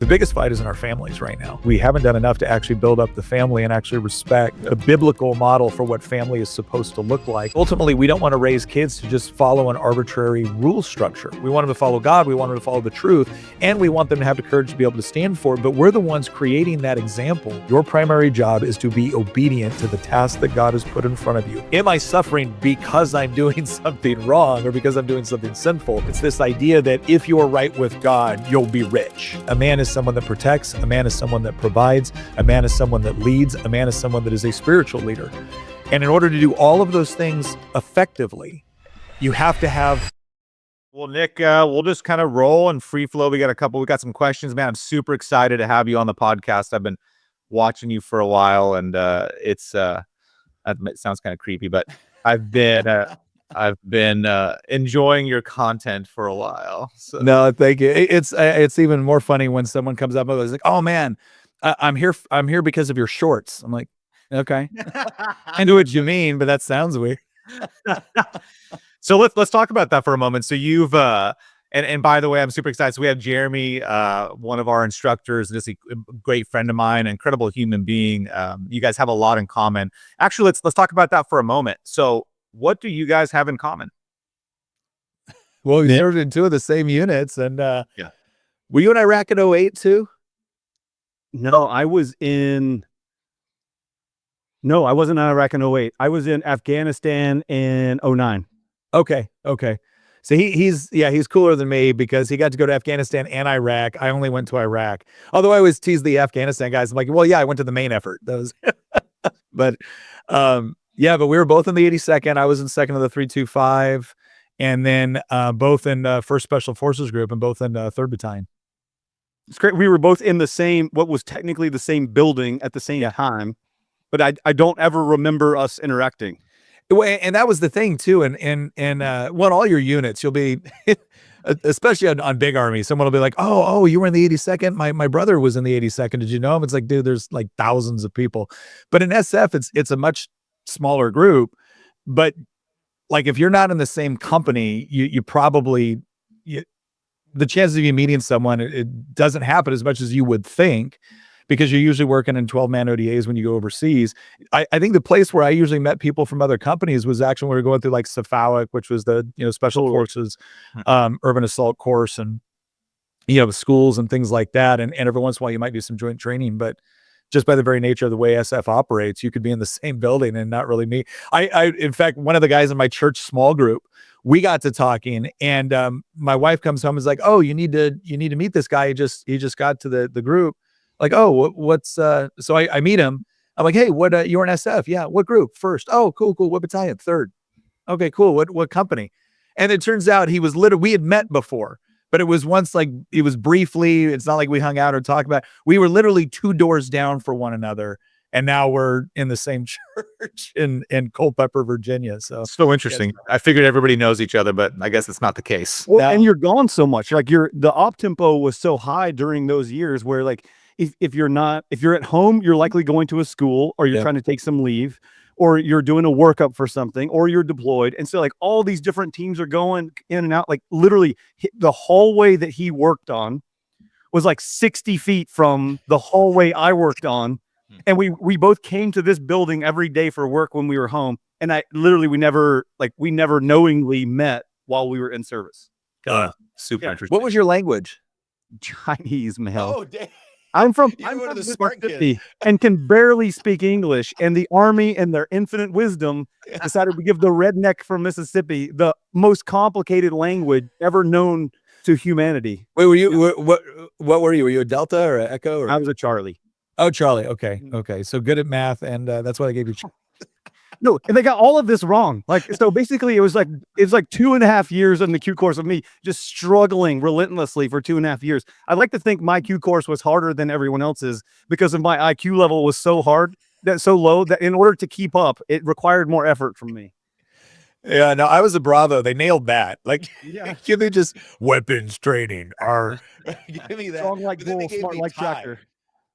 The biggest fight is in our families right now. We haven't done enough to actually build up the family and actually respect a biblical model for what family is supposed to look like. Ultimately, we don't want to raise kids to just follow an arbitrary rule structure. We want them to follow God, we want them to follow the truth, and we want them to have the courage to be able to stand for it, but we're the ones creating that example. Your primary job is to be obedient to the task that God has put in front of you. Am I suffering because I'm doing something wrong or because I'm doing something sinful? It's this idea that if you're right with God, you'll be rich. A man is someone that protects, a man is someone that provides, a man is someone that leads, a man is someone that is a spiritual leader. And in order to do all of those things effectively, you have to have. Well, Nick, we'll just kind of roll and free flow. We got some questions, man. I'm super excited to have you on the podcast. I've been watching you for a while, and it sounds kind of creepy, but I've been enjoying your content for a while. So. No, thank you. It's even more funny when someone comes up and is like, "Oh man, I'm here because of your shorts." I'm like, "Okay, I know what you mean, but that sounds weird." So let's talk about that for a moment. So you've and by the way, I'm super excited. So we have Jeremy, one of our instructors, just a great friend of mine, an incredible human being. You guys have a lot in common. Actually, let's talk about that for a moment. So what do you guys have in common? Well, we served in two of the same units, and yeah. Were you in Iraq in 2008 too? No, I wasn't in Iraq in 2008. I was in Afghanistan in 2009. Okay. So he's cooler than me because he got to go to Afghanistan and Iraq. I only went to Iraq. Although I always tease the Afghanistan guys. I'm like, well, yeah, I went to the main effort. But we were both in the 82nd. I was in 2nd of the 325, and then both in 1st Special Forces Group and both in 3rd Battalion. It's great. We were both in what was technically the same building at the same time, but I don't ever remember us interacting. And that was the thing too. And all your units, you'll be, especially on big army, someone will be like, oh, you were in the 82nd. My brother was in the 82nd. Did you know him? It's like, dude, there's like thousands of people. But in SF, it's a much smaller group. But like if you're not in the same company, you probably the chances of you meeting someone, it doesn't happen as much as you would think, because you're usually working in 12-man ODAs when you go overseas. I think the place where I usually met people from other companies was actually when we were going through like SFAWIC, which was the Special Forces Urban Assault course, and schools and things like that. And every once in a while you might do some joint training, but just by the very nature of the way SF operates, you could be in the same building and not really meet. In fact, one of the guys in my church small group, we got to talking, and my wife comes home and is like, "Oh, you need to meet this guy. He just got to the group." Like, "Oh, what's so I meet him. I'm like, "Hey, what you're in SF? Yeah. What group? 1st. Oh, cool. What battalion? 3rd. Okay, cool. What company?" And it turns out he was we had met before, but it was once, like, it was briefly. It's not like we hung out or talked about. We were literally 2 doors down for one another, and now we're in the same church in Culpeper, Virginia. So interesting. I figured everybody knows each other, but I guess it's not the case. Well, and you're gone so much. Like the op tempo was so high during those years where, like, if you're at home, you're likely going to a school, or you're trying to take some leave, or you're doing a workup for something, or you're deployed. And so like all these different teams are going in and out. Like literally the hallway that he worked on was like 60 feet from the hallway I worked on. And we both came to this building every day for work when we were home. And we never knowingly met while we were in service. Super interesting. What was your language? Chinese, Mel. Oh, damn. I'm from the smart Mississippi and can barely speak English. And the Army, in their infinite wisdom, decided to give the redneck from Mississippi the most complicated language ever known to humanity. Wait, were you what were you? Were you a Delta or an Echo? Or? I was a Charlie. Oh, Charlie. Okay. So good at math, and that's why I gave you. No, and they got all of this wrong. Like, so basically it was like 2.5 years in the Q course of me just struggling relentlessly for 2.5 years. I'd like to think my Q course was harder than everyone else's because of my IQ level was so low that in order to keep up, it required more effort from me. Yeah, no, I was a Bravo. They nailed that. Like, give me just weapons training. Give me that. Strong like bull, smart like tractor.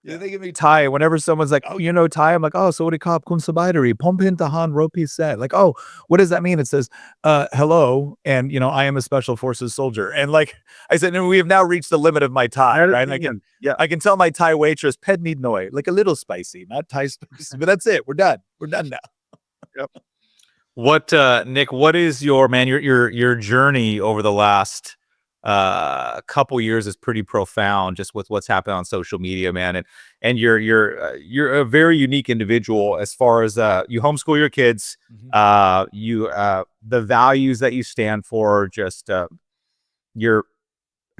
Yeah, they give me Thai. Whenever someone's like, "Oh, you know Thai," I'm like, "Oh, so what do you call kun sabidari? Pompin tahan ropi set." Like, "Oh, what does that mean?" It says, hello, and I am a special forces soldier." And like I said, and we have now reached the limit of my Thai, right? I can tell my Thai waitress, "Ped need noi," like a little spicy, not Thai spicy, but that's it. We're done. We're done now. Yep. What Nick, what is your journey over the last couple years is pretty profound, just with what's happened on social media, man. And you're a very unique individual as far as you homeschool your kids, you the values that you stand for, just your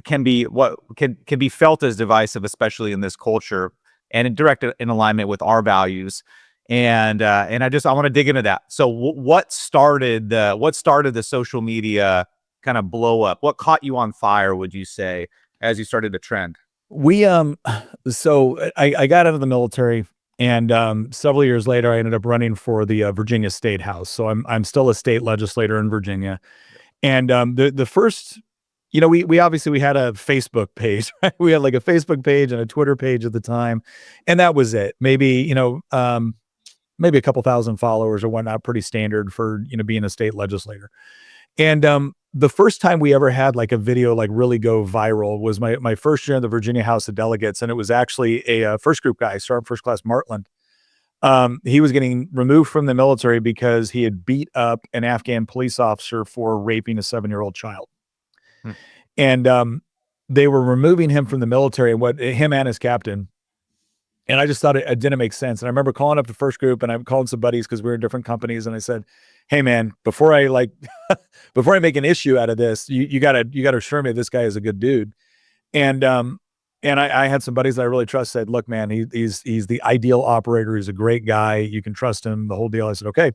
can be what can be felt as divisive, especially in this culture, and in alignment with our values. And I want to dig into that. So what started the social media kind of blow up? What caught you on fire, would you say, as you started to trend? We so I got out of the military, and several years later I ended up running for the Virginia State House. So I'm still a state legislator in Virginia. And the first, we obviously we had a Facebook page, right? We had like a Facebook page and a Twitter page at the time, and that was it. Maybe maybe a couple thousand followers or whatnot, pretty standard for being a state legislator. And the first time we ever had like a video like really go viral was my first year in the Virginia House of Delegates, and it was actually a first group guy, Sergeant First Class Martland. He was getting removed from the military because he had beat up an Afghan police officer for raping a 7-year-old child. And they were removing him from the military, and him and his captain. And I just thought it didn't make sense. And I remember calling up the first group, and I called some buddies because we were in different companies. And I said, "Hey man, before I before I make an issue out of this, you gotta assure me this guy is a good dude." And I had some buddies that I really trust said, "Look, man, he's the ideal operator. He's a great guy. You can trust him." The whole deal. I said, "Okay."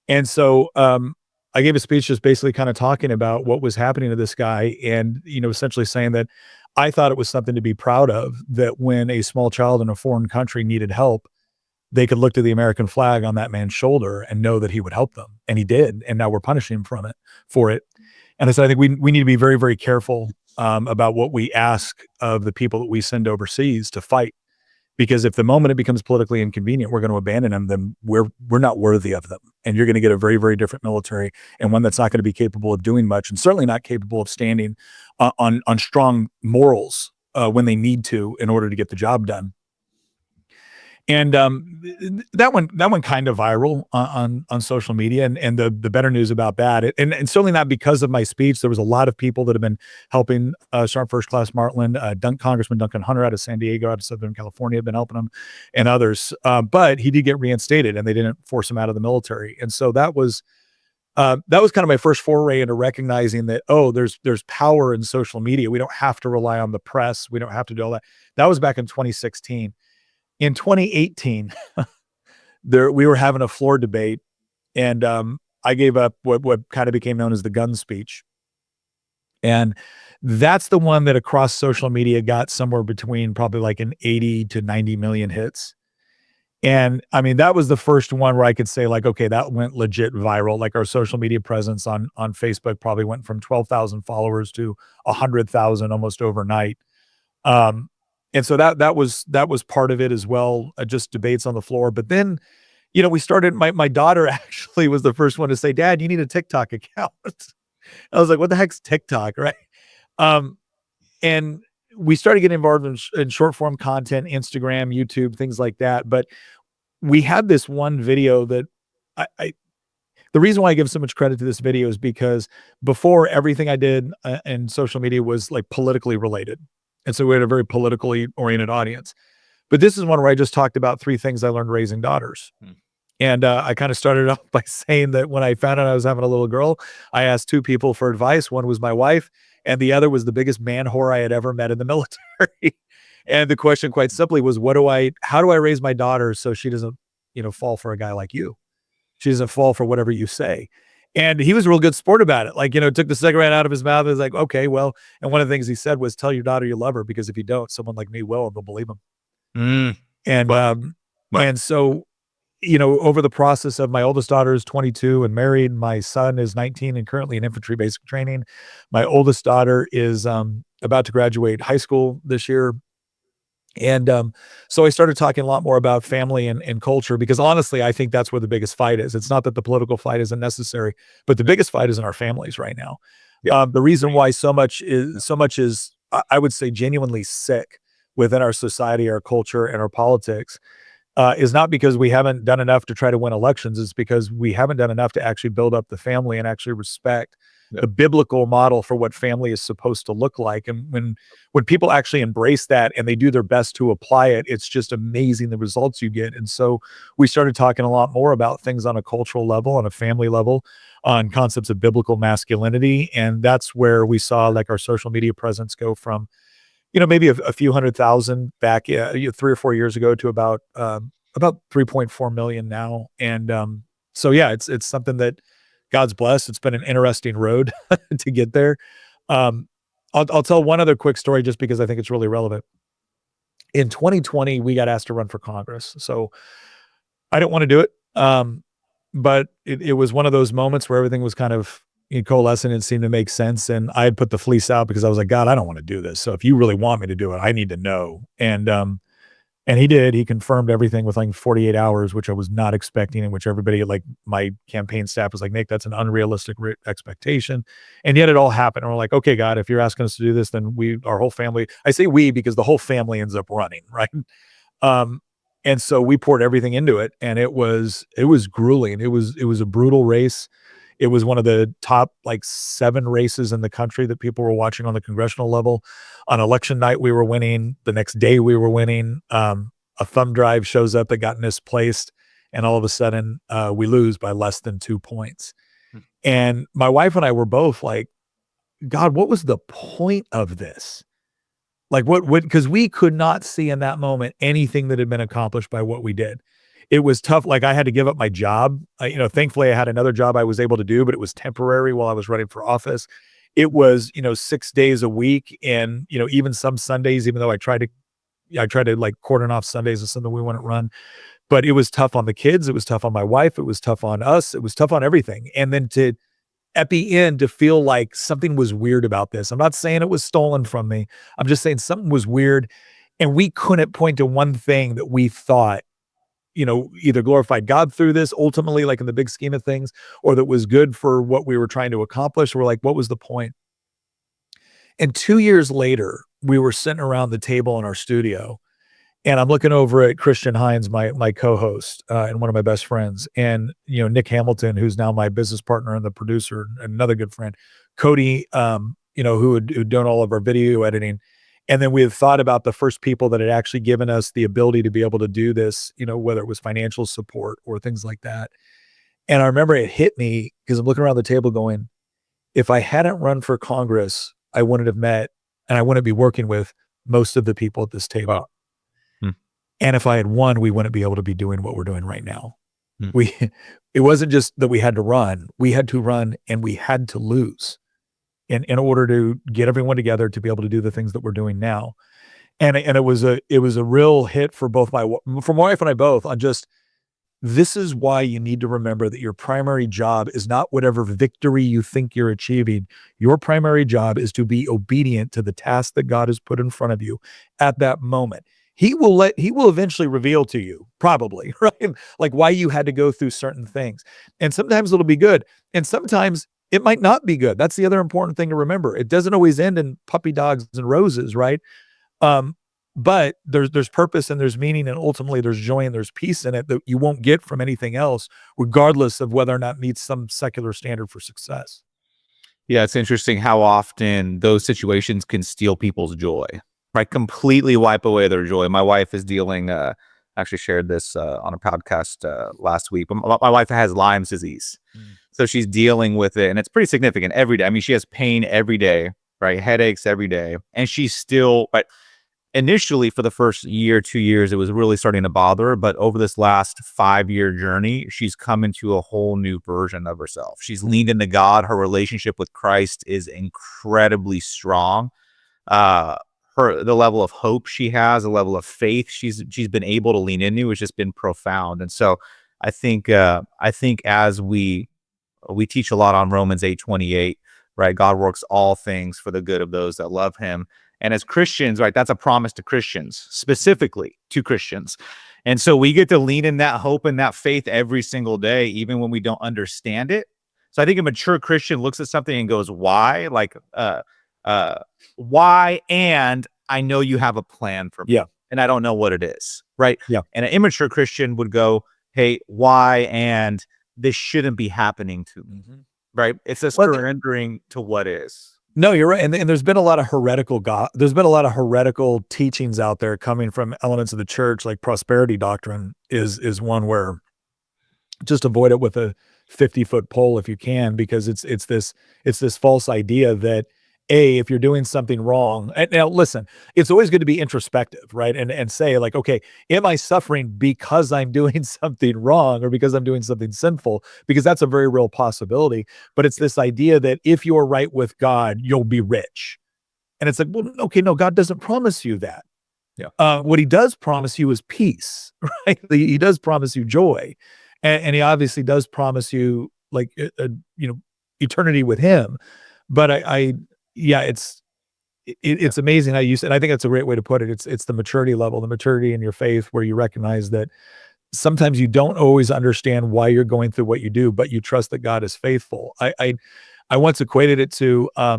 And so I gave a speech just basically kind of talking about what was happening to this guy, and essentially saying that I thought it was something to be proud of, that when a small child in a foreign country needed help, they could look to the American flag on that man's shoulder and know that he would help them. And he did. And now we're punishing him for it. And I said, I think we need to be very, very careful about what we ask of the people that we send overseas to fight. Because if the moment it becomes politically inconvenient, we're going to abandon them, then we're not worthy of them. And you're going to get a very, very different military, and one that's not going to be capable of doing much, and certainly not capable of standing on strong morals when they need to in order to get the job done. And that one kind of viral on social media. And the better news about that, and certainly not because of my speech, there was a lot of people that have been helping Sergeant First Class Martland, Congressman Duncan Hunter out of San Diego, out of Southern California, have been helping him, and others. But he did get reinstated, and they didn't force him out of the military. And so that was kind of my first foray into recognizing that, there's power in social media. We don't have to rely on the press. We don't have to do all that. That was back in 2016. In 2018, we were having a floor debate, and I gave up what kind of became known as the gun speech. And that's the one that across social media got somewhere between probably like an 80 to 90 million hits. And I mean, that was the first one where I could say like, okay, that went legit viral. Like our social media presence on Facebook probably went from 12,000 followers to 100,000 almost overnight. And so that was part of it as well, just debates on the floor. But then, we started, my daughter actually was the first one to say, "Dad, you need a TikTok account." I was like, "What the heck's TikTok?" Right. And we started getting involved in short form content, Instagram, YouTube, things like that. But we had this one video that the reason why I give so much credit to this video is because before, everything I did in social media was like politically related. And so we had a very politically oriented audience. But this is one where I just talked about 3 things I learned raising daughters. And I kind of started off by saying that when I found out I was having a little girl, I asked 2 people for advice. One was my wife, and the other was the biggest man whore I had ever met in the military. And the question quite simply was, how do I raise my daughter so she doesn't, fall for a guy like you? She doesn't fall for whatever you say. And he was a real good sport about it. Like, took the cigarette out of his mouth and was like, "Okay, well," and one of the things he said was, "Tell your daughter you love her, because if you don't, someone like me will, and they'll believe him." And so, over the process of, my oldest daughter is 22 and married. My son is 19 and currently in infantry basic training. My oldest daughter is about to graduate high school this year. And so I started talking a lot more about family and culture, because honestly, I think that's where the biggest fight is. It's not that the political fight isn't necessary, but the biggest fight is in our families right now. Yeah. The reason why so much is I would say genuinely sick within our society, our culture, and our politics is not because we haven't done enough to try to win elections. It's because we haven't done enough to actually build up the family and actually respect Yeah. the biblical model for what family is supposed to look like. And when people actually embrace that and they do their best to apply it, it's just amazing the results you get. And so we started talking a lot more about things on a cultural level, on a family level, on concepts of biblical masculinity. And that's where we saw like our social media presence go from, maybe a few 100,000 back 3 or 4 years ago to about 3.4 million now. And so yeah, it's something that God's blessed. It's been an interesting road to get there. I'll tell one other quick story just because I think it's really relevant. In 2020, we got asked to run for Congress. So I didn't want to do it. But it was one of those moments where everything was kind of coalescing and seemed to make sense. And I had put the fleece out because I was like, God, I don't want to do this. So if you really want me to do it, I need to know. And he did. He confirmed everything with like 48 hours, which I was not expecting, and which everybody, like my campaign staff, was like, Nick, that's an unrealistic expectation. And yet it all happened. And we're like, okay, God, if you're asking us to do this, then our whole family, I say we because the whole family ends up running, right? Um, and so we poured everything into it, and it was grueling. It was a brutal race. It was one of the top like 7 races in the country that people were watching on the congressional level. On election night, we were winning. The next day, we were winning. A thumb drive shows up that got misplaced, and all of a sudden, we lose by less than 2 points. And my wife and I were both like, God, what was the point of this? Like what, because we could not see in that moment anything that had been accomplished by what we did. It was tough. Like I had to give up my job. Thankfully I had another job I was able to do, but it was temporary while I was running for office. It was, 6 days a week. And, even some Sundays, even though I tried to like cordon off Sundays as something we wouldn't run, but it was tough on the kids. It was tough on my wife. It was tough on us. It was tough on everything. And then at the end to feel like something was weird about this. I'm not saying it was stolen from me. I'm just saying something was weird. And we couldn't point to one thing that we thought, either glorified God through this ultimately, like in the big scheme of things, or that was good for what we were trying to accomplish. We're like, what was the point? And 2 years later, we were sitting around the table in our studio, and I'm looking over at Christian Hines, my co-host, and one of my best friends, and Nick Hamilton, who's now my business partner and the producer, and another good friend, Cody, who'd done all of our video editing. And then we had thought about the first people that had actually given us the ability to be able to do this, whether it was financial support or things like that. And I remember it hit me because I'm looking around the table going, if I hadn't run for Congress, I wouldn't have met and I wouldn't be working with most of the people at this table. Wow. And if I had won, we wouldn't be able to be doing what we're doing right now. Hmm. It wasn't just that we had to run and we had to lose in order to get everyone together to be able to do the things that we're doing now. And it was a real hit for my wife and I both on just, this is why you need to remember that your primary job is not whatever victory you think you're achieving. Your primary job is to be obedient to the task that God has put in front of you at that moment. He will eventually reveal to you, probably, right? Like why you had to go through certain things. And sometimes it'll be good. And sometimes it might not be good. That's the other important thing to remember. It doesn't always end in puppy dogs and roses, right? But there's purpose and there's meaning, and ultimately there's joy and there's peace in it that you won't get from anything else, regardless of whether or not it meets some secular standard for success. Yeah, it's interesting how often those situations can steal people's joy, right? Completely wipe away their joy. My wife is dealing, actually shared this on a podcast last week. My wife has Lyme's disease. So she's dealing with it, and it's pretty significant every day. I mean, she has pain every day, right? Headaches every day. And she's still, but initially for the first year, 2 years, it was really starting to bother her. But over this last 5-year journey, she's come into a whole new version of herself. She's leaned into God. Her relationship with Christ is incredibly strong. The level of hope she has, the level of faith she's been able to lean into has just been profound. And so I think as we teach a lot on Romans 8:28, right? God works all things for the good of those that love him. And as Christians, right, that's a promise to Christians, specifically to Christians. And so we get to lean in that hope and that faith every single day, even when we don't understand it. So I think a mature Christian looks at something and goes, why? Like, why? And I know you have a plan for me. Yeah. And I don't know what it is. Right. Yeah. And an immature Christian would go, hey, why? And this shouldn't be happening to me. Right. It's a surrendering to what is. No, you're right. And there's been a lot of there's been a lot of heretical teachings out there coming from elements of the church, like prosperity doctrine is one where just avoid it with a 50-foot pole if you can, because it's this false idea that if you're doing something wrong, and now listen, it's always good to be introspective, right? And say like, okay, am I suffering because I'm doing something wrong or because I'm doing something sinful? Because that's a very real possibility. But it's this idea that if you're right with God, you'll be rich. And it's like, well, okay, no, God doesn't promise you that. Yeah. What he does promise you is peace, right? He does promise you joy. And he obviously does promise you like, eternity with him. But it's amazing how you said, I think that's a great way to put it. It's the maturity level, the maturity in your faith, where you recognize that sometimes you don't always understand why you're going through what you do, but you trust that God is faithful. I once equated it to, I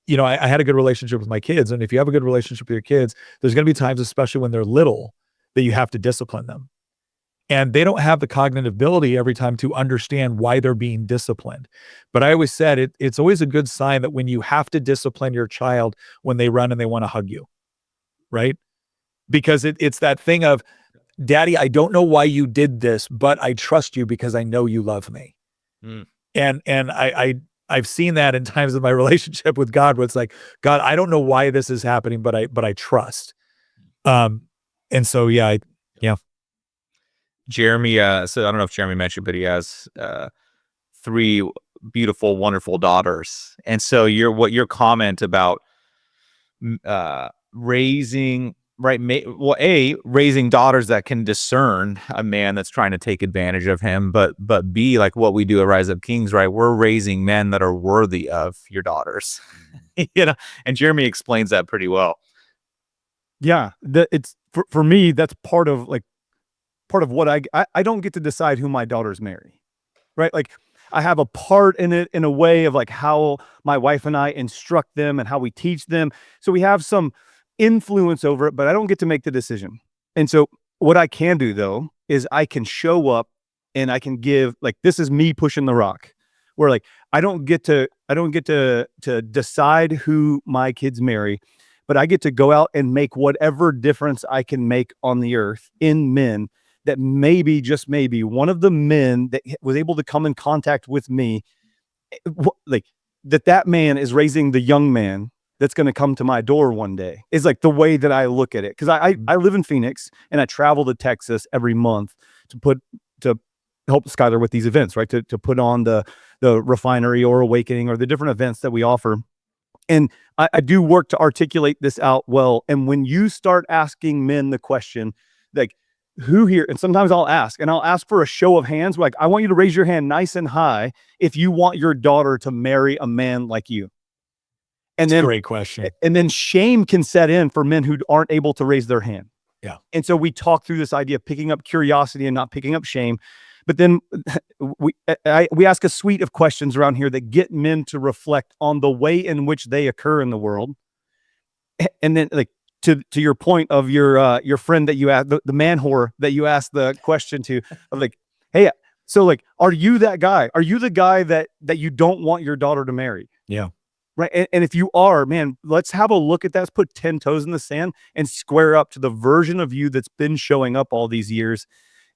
had a good relationship with my kids. And if you have a good relationship with your kids, there's going to be times, especially when they're little, that you have to discipline them. And they don't have the cognitive ability every time to understand why they're being disciplined. But I always said it's always a good sign that when you have to discipline your child when they run and they want to hug you, right? Because it's that thing of, Daddy, I don't know why you did this, but I trust you because I know you love me. And I've seen that in times of my relationship with God, where it's like, God, I don't know why this is happening, but I trust. And so, yeah. Jeremy, so I don't know if Jeremy mentioned, but he has 3 beautiful, wonderful daughters. And so your comment about raising, right? Raising daughters that can discern a man that's trying to take advantage of him, but B, like what we do at Rise Up Kings, right? We're raising men that are worthy of your daughters, and Jeremy explains that pretty well. Yeah. It's for me, that's part of what I don't get to decide who my daughters marry, right? Like I have a part in it in a way of like how my wife and I instruct them and how we teach them. So we have some influence over it, but I don't get to make the decision. And so what I can do though, is I can show up and I can give, like, this is me pushing the rock, where like, I don't get to decide who my kids marry, but I get to go out and make whatever difference I can make on the earth in men, that maybe, just maybe, one of the men that was able to come in contact with me, like that man is raising the young man that's going to come to my door one day, is like the way that I look at it. Cause I live in Phoenix and I travel to Texas every month to help Skylar with these events, right? To put on the refinery or awakening or the different events that we offer. And I do work to articulate this out well. And when you start asking men the question, like, who here, and sometimes I'll ask for a show of hands, like, I want you to raise your hand nice and high if you want your daughter to marry a man like you. And then, great question. And then shame can set in for men who aren't able to raise their hand. Yeah. And so we talk through this idea of picking up curiosity and not picking up shame. But then we ask a suite of questions around here that get men to reflect on the way in which they occur in the world. And then, like, to your point of your friend that you asked, the man whore that you asked the question to, of like, hey, so like, are you that guy? Are you the guy that you don't want your daughter to marry? Yeah. Right. And if you are, man, let's have a look at that. Let's put 10 toes in the sand and square up to the version of you that's been showing up all these years,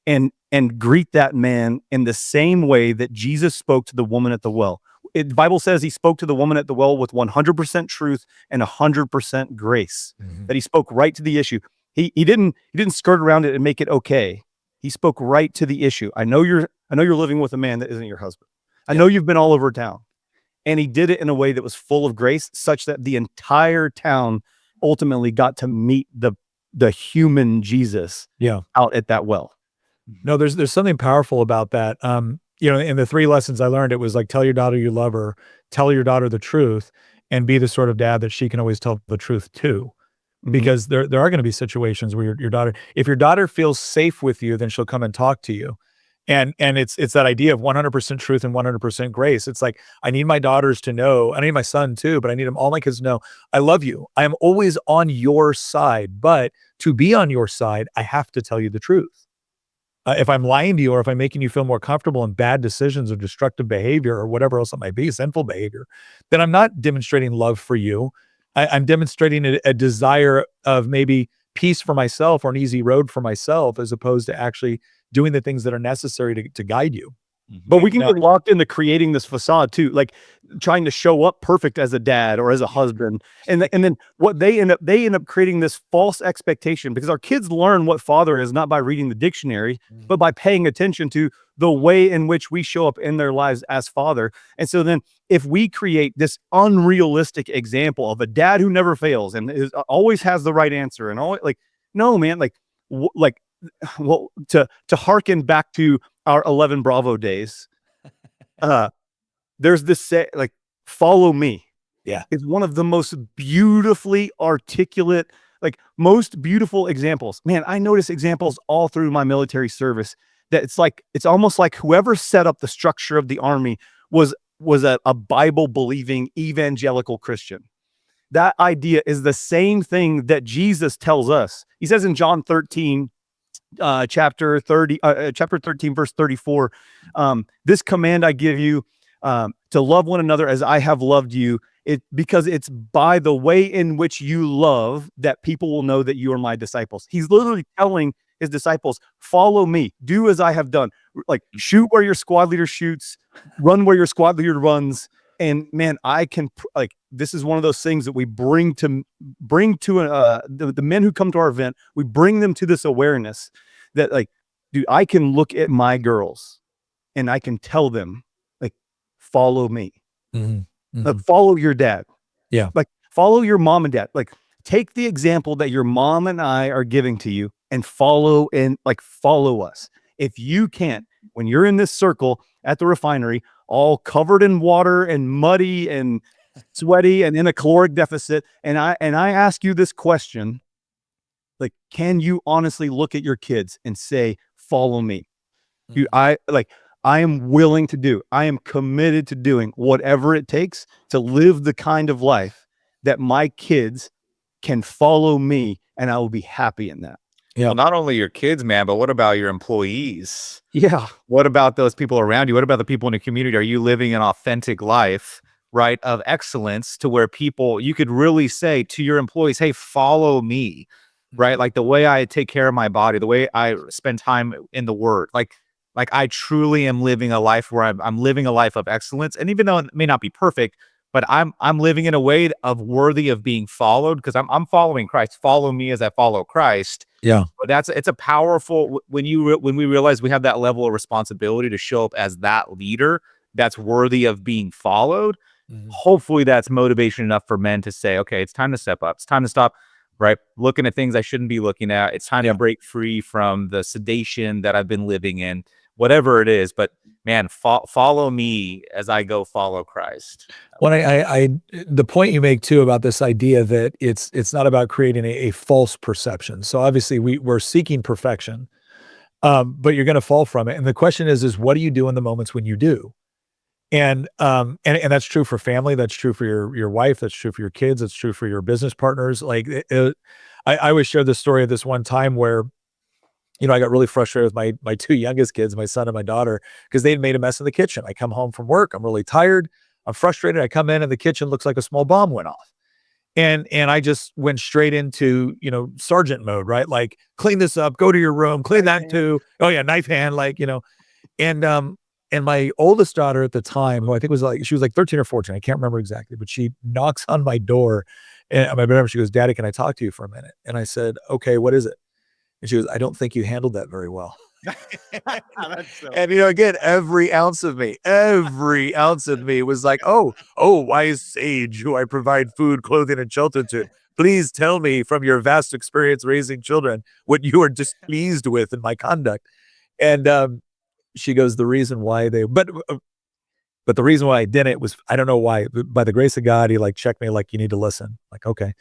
and greet that man in the same way that Jesus spoke to the woman at the well. The Bible says he spoke to the woman at the well with 100% truth and 100% grace, that he spoke right to the issue. He didn't skirt around it and make it okay. He spoke right to the issue. I know you're living with a man that isn't your husband. I know you've been all over town. And he did it in a way that was full of grace, such that the entire town ultimately got to meet the human Jesus out at that well. No, there's something powerful about that. In the 3 lessons I learned, it was like, tell your daughter you love her, tell your daughter the truth, and be the sort of dad that she can always tell the truth to. Mhm. Because there are going to be situations where your daughter, if your daughter feels safe with you, then she'll come and talk to you. And it's that idea of 100% truth and 100% grace. It's like, I need my daughters to know, I need my son too, but I need them, all my kids to know, I love you. I am always on your side, but to be on your side, I have to tell you the truth. If I'm lying to you, or if I'm making you feel more comfortable in bad decisions or destructive behavior or whatever else it might be, sinful behavior, then I'm not demonstrating love for you. I'm demonstrating a desire of maybe peace for myself or an easy road for myself, as opposed to actually doing the things that are necessary to guide you. But we can Now, get locked into creating this facade too, like trying to show up perfect as a dad or as a husband. And then what they end up creating this false expectation, because our kids learn what father is not by reading the dictionary, but by paying attention to the way in which we show up in their lives as father. And so then if we create this unrealistic example of a dad who never fails and always has the right answer and always like, no, man, like, well, to harken back to our 11 Bravo days, there's this say, like, follow me. Yeah. It's one of the most beautifully articulate, like most beautiful examples. Man, I notice examples all through my military service that it's almost like whoever set up the structure of the army was a Bible believing evangelical Christian. That idea is the same thing that Jesus tells us. He says in John 13, chapter 13, verse 34, this command I give you, to love one another as I have loved you, because it's by the way in which you love that people will know that you are my disciples. He's literally telling his disciples, follow me, do as I have done, like shoot where your squad leader shoots, run where your squad leader runs. And man, this is one of those things that we bring to the men who come to our event. We bring them to this awareness that, like, dude, I can look at my girls and I can tell them, like, follow me. Like, follow your dad. Yeah. Like, follow your mom and dad. Like, take the example that your mom and I are giving to you and follow us. If you can't, when you're in this circle at the refinery, all covered in water and muddy and sweaty and in a caloric deficit, and I ask you this question, like, can you honestly look at your kids and say, follow me? Dude, I am willing to do, I am committed to doing whatever it takes to live the kind of life that my kids can follow me, and I will be happy in that. Yeah. Well, not only your kids, man, but what about your employees? Yeah. What about those people around you? What about the people in the community? Are you living an authentic life, right, of excellence, to where you could really say to your employees, hey, follow me, right? Like the way I take care of my body, the way I spend time in the word, like I truly am living a life where I'm living a life of excellence. And even though it may not be perfect, but I'm living in a way of worthy of being followed, because I'm following Christ. Follow me as I follow Christ. Yeah. But it's a powerful, when we realize we have that level of responsibility to show up as that leader that's worthy of being followed. Hopefully that's motivation enough for men to say, okay, it's time to step up. It's time to stop, right, looking at things I shouldn't be looking at. It's time to break free from the sedation that I've been living in, whatever it is. But man, follow me as I go follow Christ. Well, the point you make too about this idea that it's not about creating a false perception. So obviously we're seeking perfection, but you're going to fall from it. And the question is what do you do in the moments when you do? And that's true for family. That's true for your wife. That's true for your kids. That's true for your business partners. Like I always share the story of this one time where, I got really frustrated with my two youngest kids, my son and my daughter, because they'd made a mess in the kitchen. I come home from work. I'm really tired. I'm frustrated. I come in and the kitchen looks like a small bomb went off. And I just went straight into, sergeant mode, right? Like, clean this up, go to your room, clean that too. Oh yeah, knife hand, and my oldest daughter at the time, who I think she was like 13 or 14, I can't remember exactly, but she knocks on my door and my bedroom. She goes, "Daddy, can I talk to you for a minute?" And I said, "Okay, what is it?" And she goes, "I don't think you handled that very well." And again, every ounce of me was like, oh, wise sage who I provide food, clothing, and shelter to, please tell me from your vast experience raising children what you are displeased with in my conduct. And she goes, the reason why But the reason why I didn't was, I don't know why, but by the grace of God, he like checked me like, you need to listen. Like, okay,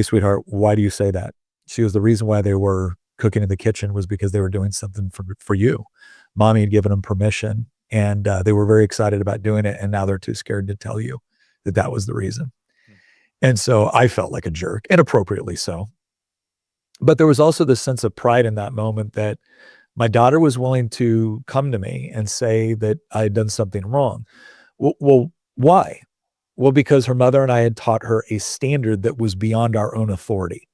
sweetheart, why do you say that? She was, the reason why they were cooking in the kitchen was because they were doing something for you. Mommy had given them permission, and they were very excited about doing it. And now they're too scared to tell you that was the reason. And so I felt like a jerk, and appropriately so. But there was also this sense of pride in that moment that my daughter was willing to come to me and say that I had done something wrong. Well, why? Well, because her mother and I had taught her a standard that was beyond our own authority.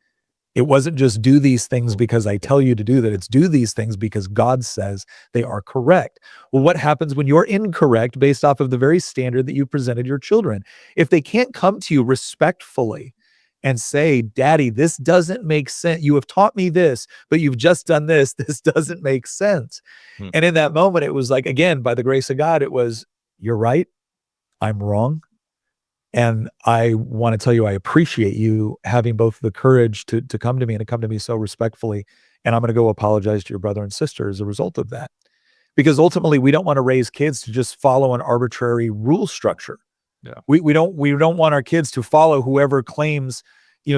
It wasn't just do these things because I tell you to do that. It's do these things because God says they are correct. Well, what happens when you're incorrect based off of the very standard that you presented your children? If they can't come to you respectfully and say, Daddy, this doesn't make sense. You have taught me this, but you've just done this. This doesn't make sense. And in that moment, it was like, again, by the grace of God, it was, you're right. I'm wrong. And I want to tell you, I appreciate you having both the courage to come to me and to come to me so respectfully. And I'm going to go apologize to your brother and sister as a result of that. Because ultimately, we don't want to raise kids to just follow an arbitrary rule structure. Yeah. We don't want our kids to follow whoever claims,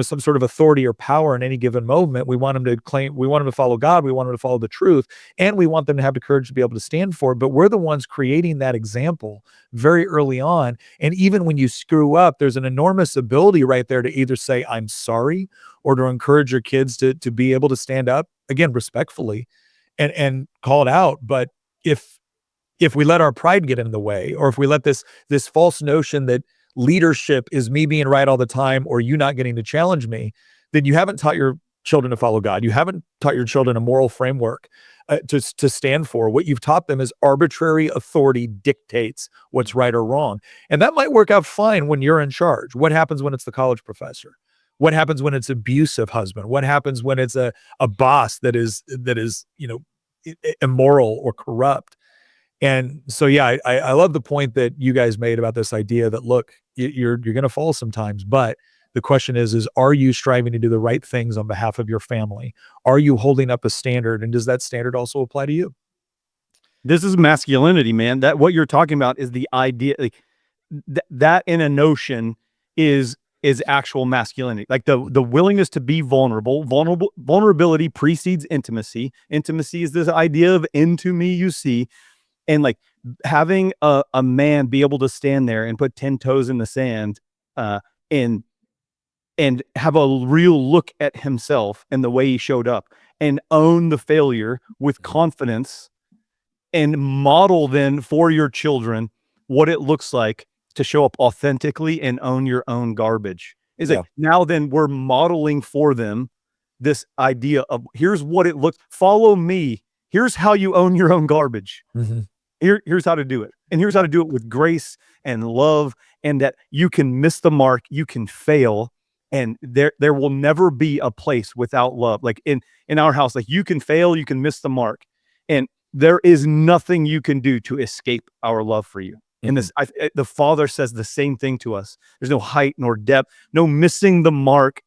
some sort of authority or power in any given moment. We want them to follow God. We want them to follow the truth. And we want them to have the courage to be able to stand for it. But we're the ones creating that example very early on. And even when you screw up, there's an enormous ability right there to either say, I'm sorry, or to encourage your kids to be able to stand up, again, respectfully and call it out. But if we let our pride get in the way, or if we let this false notion that leadership is me being right all the time, or you not getting to challenge me, then you haven't taught your children to follow God. You haven't taught your children a moral framework to stand for. What you've taught them is arbitrary authority dictates what's right or wrong. And that might work out fine when you're in charge. What happens when it's the college professor? What happens when it's abusive husband? What happens when it's a boss that is immoral or corrupt? And so, yeah, I love the point that you guys made about this idea that, look, you're going to fall sometimes, but the question is, are you striving to do the right things on behalf of your family? Are you holding up a standard? And does that standard also apply to you? This is masculinity, man. That what you're talking about is the idea, like that in a notion is actual masculinity. Like the willingness to be vulnerable. Vulnerability precedes intimacy. Intimacy is this idea of into me you see. And like having a man be able to stand there and put 10 toes in the sand and have a real look at himself and the way he showed up and own the failure with confidence and model then for your children what it looks like to show up authentically and own your own garbage. It's like, now then we're modeling for them this idea of, here's what it looks, follow me. Here's how you own your own garbage. Mm-hmm. Here's how to do it. And here's how to do it with grace and love, and that you can miss the mark, you can fail, and there will never be a place without love. Like in our house, like you can fail, you can miss the mark, and there is nothing you can do to escape our love for you. And this, the Father says the same thing to us. There's no height nor depth, no missing the mark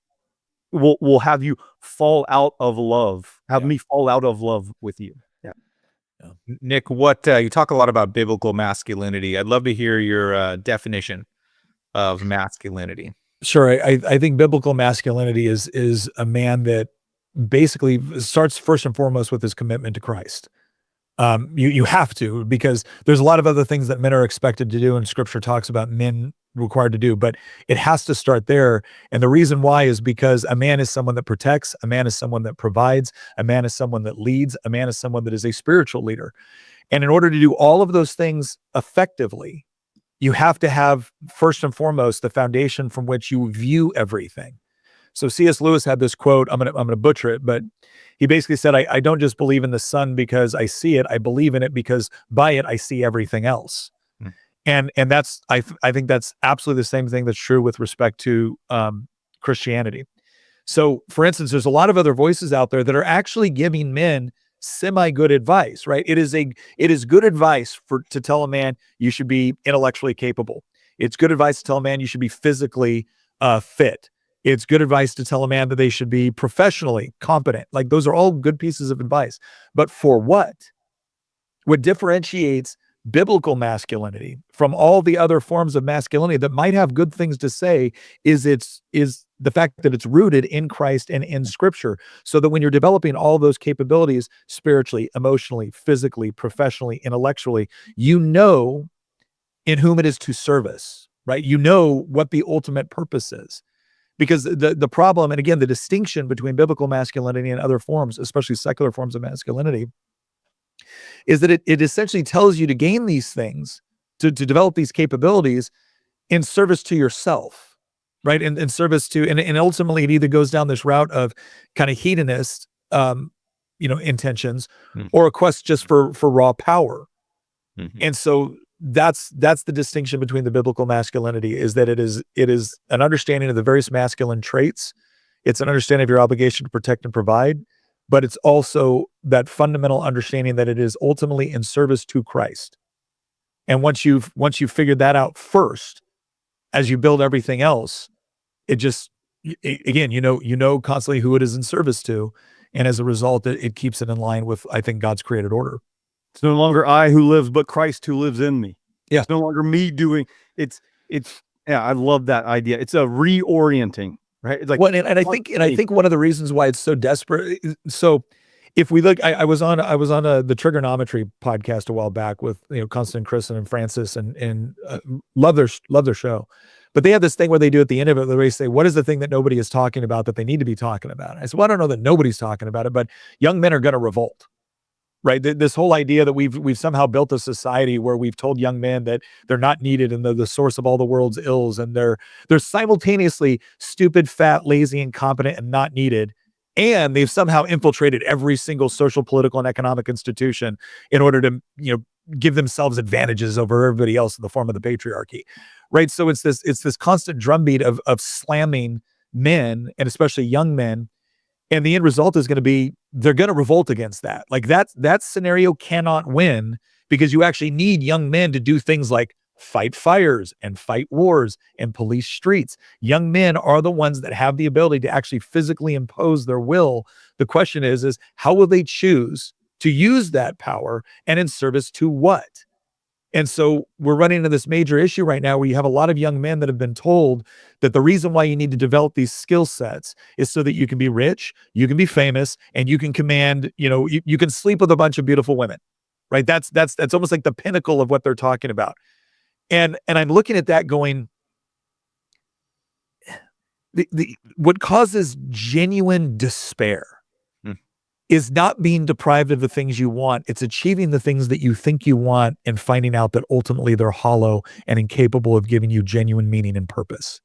will have you fall out of love, me fall out of love with you. Nick, what you talk a lot about biblical masculinity. I'd love to hear your definition of masculinity. Sure. I think biblical masculinity is a man that basically starts first and foremost with his commitment to Christ. You have to, because there's a lot of other things that men are expected to do, and Scripture talks about men required to do, but it has to start there. And the reason why is because a man is someone that protects, a man is someone that provides, a man is someone that leads, a man is someone that is a spiritual leader. And in order to do all of those things effectively, you have to have, first and foremost, the foundation from which you view everything. So C.S. Lewis had this quote, I'm gonna butcher it, but he basically said, I don't just believe in the sun because I see it, I believe in it because by it I see everything else. And that's, I think that's absolutely the same thing that's true with respect to Christianity. So for instance, there's a lot of other voices out there that are actually giving men semi-good advice, right? It is good advice to tell a man you should be intellectually capable. It's good advice to tell a man you should be physically fit. It's good advice to tell a man that they should be professionally competent. Like, those are all good pieces of advice. But for what? What differentiates biblical masculinity from all the other forms of masculinity that might have good things to say is the fact that it's rooted in Christ and in Scripture, so that when you're developing all those capabilities spiritually, emotionally, physically, professionally, intellectually, you know in whom it is to service, right? You know what the ultimate purpose is. Because the problem, and again, the distinction between biblical masculinity and other forms, especially secular forms of masculinity, is that it essentially tells you to gain these things, to develop these capabilities in service to yourself, right? In service to, and ultimately it either goes down this route of kind of hedonist, intentions, or a quest just for raw power. And so that's the distinction between the biblical masculinity, is that it is an understanding of the various masculine traits. It's an understanding of your obligation to protect and provide, but it's also that fundamental understanding that it is ultimately in service to Christ. And once you've figured that out first, as you build everything else, it just, again, you know constantly who it is in service to. And as a result, it keeps it in line with, I think, God's created order. It's no longer I who lives, but Christ who lives in me. Yeah. It's no longer me doing it's yeah, I love that idea. It's a reorienting, right? It's like, well, and I think one of the reasons why it's so desperate. So if we look, I was on the Trigonometry podcast a while back with, Constantine, Kristen, and Francis, and love their show. But they have this thing where they do at the end of it, where they say, what is the thing that nobody is talking about that they need to be talking about? And I said, well, I don't know that nobody's talking about it, but young men are going to revolt. Right. This whole idea that we've somehow built a society where we've told young men that they're not needed and they're the source of all the world's ills, and they're simultaneously stupid, fat, lazy, incompetent, and not needed. And they've somehow infiltrated every single social, political, and economic institution in order to, give themselves advantages over everybody else in the form of the patriarchy. Right. So it's this constant drumbeat of slamming men, and especially young men. And the end result is going to be, they're going to revolt against that. Like that scenario cannot win, because you actually need young men to do things like fight fires and fight wars and police streets. Young men are the ones that have the ability to actually physically impose their will. The question is how will they choose to use that power, and in service to what? And so we're running into this major issue right now where you have a lot of young men that have been told that the reason why you need to develop these skill sets is so that you can be rich, you can be famous, and you can command, you can sleep with a bunch of beautiful women, right? That's almost like the pinnacle of what they're talking about. And I'm looking at that going, what causes genuine despair is not being deprived of the things you want. It's achieving the things that you think you want and finding out that ultimately they're hollow and incapable of giving you genuine meaning and purpose.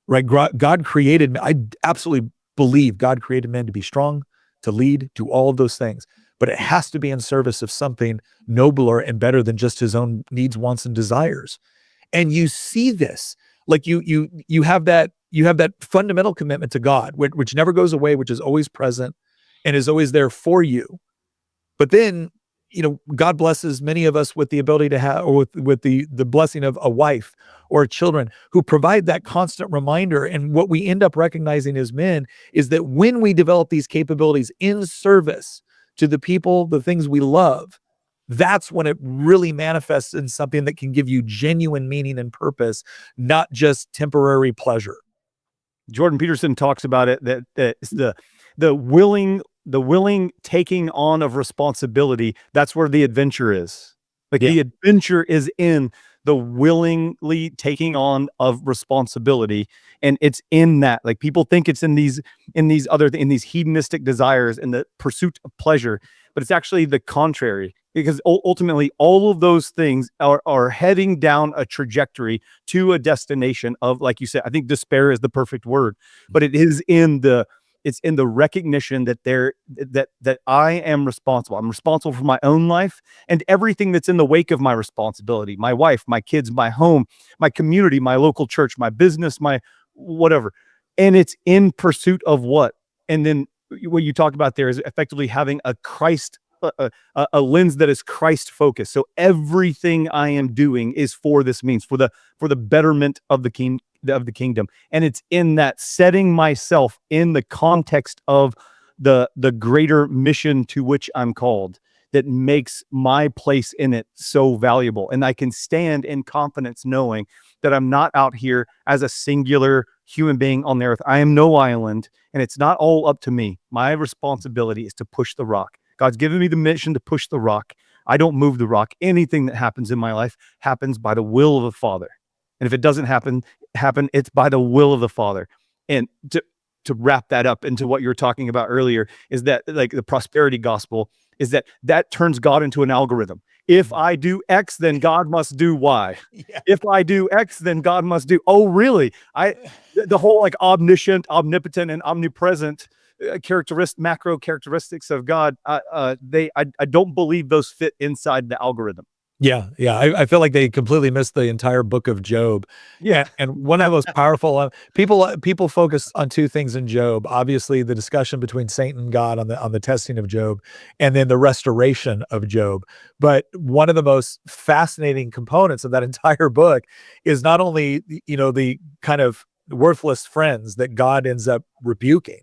Right? God created, I absolutely believe God created men to be strong, to lead, to all of those things. But it has to be in service of something nobler and better than just his own needs, wants, and desires. And you see this, like you have that fundamental commitment to God, which never goes away, which is always present and is always there for you. But then, God blesses many of us with the ability to have, or with the blessing of a wife or children who provide that constant reminder. And what we end up recognizing as men is that when we develop these capabilities in service to the people, the things we love, that's when it really manifests in something that can give you genuine meaning and purpose, not just temporary pleasure. Jordan Peterson talks about it, that it's the willing taking on of responsibility. That's where the adventure is. Like the adventure is in the willingly taking on of responsibility. And it's in that, like, people think it's in these hedonistic desires and the pursuit of pleasure, but it's actually the contrary, because ultimately all of those things are heading down a trajectory to a destination of, like you said, I think despair is the perfect word, but it's in the recognition that that I am responsible. I'm responsible for my own life and everything that's in the wake of my responsibility: my wife, my kids, my home, my community, my local church, my business, my whatever. And it's in pursuit of what? And then what you talked about there is effectively having a Christ, a lens that is Christ focused. So everything I am doing is for this means, for the betterment of the kingdom. And it's in that setting myself in the context of the greater mission to which I'm called. that makes my place in it so valuable. And I can stand in confidence knowing that I'm not out here as a singular human being on the earth. I am no island, and it's not all up to me. My responsibility is to push the rock. God's given me the mission to push the rock. I don't move the rock. Anything that happens in my life happens by the will of the Father. And if it doesn't happen, it's by the will of the Father. And to wrap that up into what you were talking about earlier is that, like, the prosperity gospel is that turns God into an algorithm. If I do X, then God must do Y. Yeah. If I do X, then God must do. Oh, really? The whole like omniscient, omnipotent, and omnipresent macro characteristics of God. I don't believe those fit inside the algorithm. Yeah, yeah. I feel like they completely missed the entire book of Job. Yeah. And one of the most powerful people focus on two things in Job. Obviously, the discussion between Satan and God on the testing of Job, and then the restoration of Job. But one of the most fascinating components of that entire book is not only the kind of worthless friends that God ends up rebuking,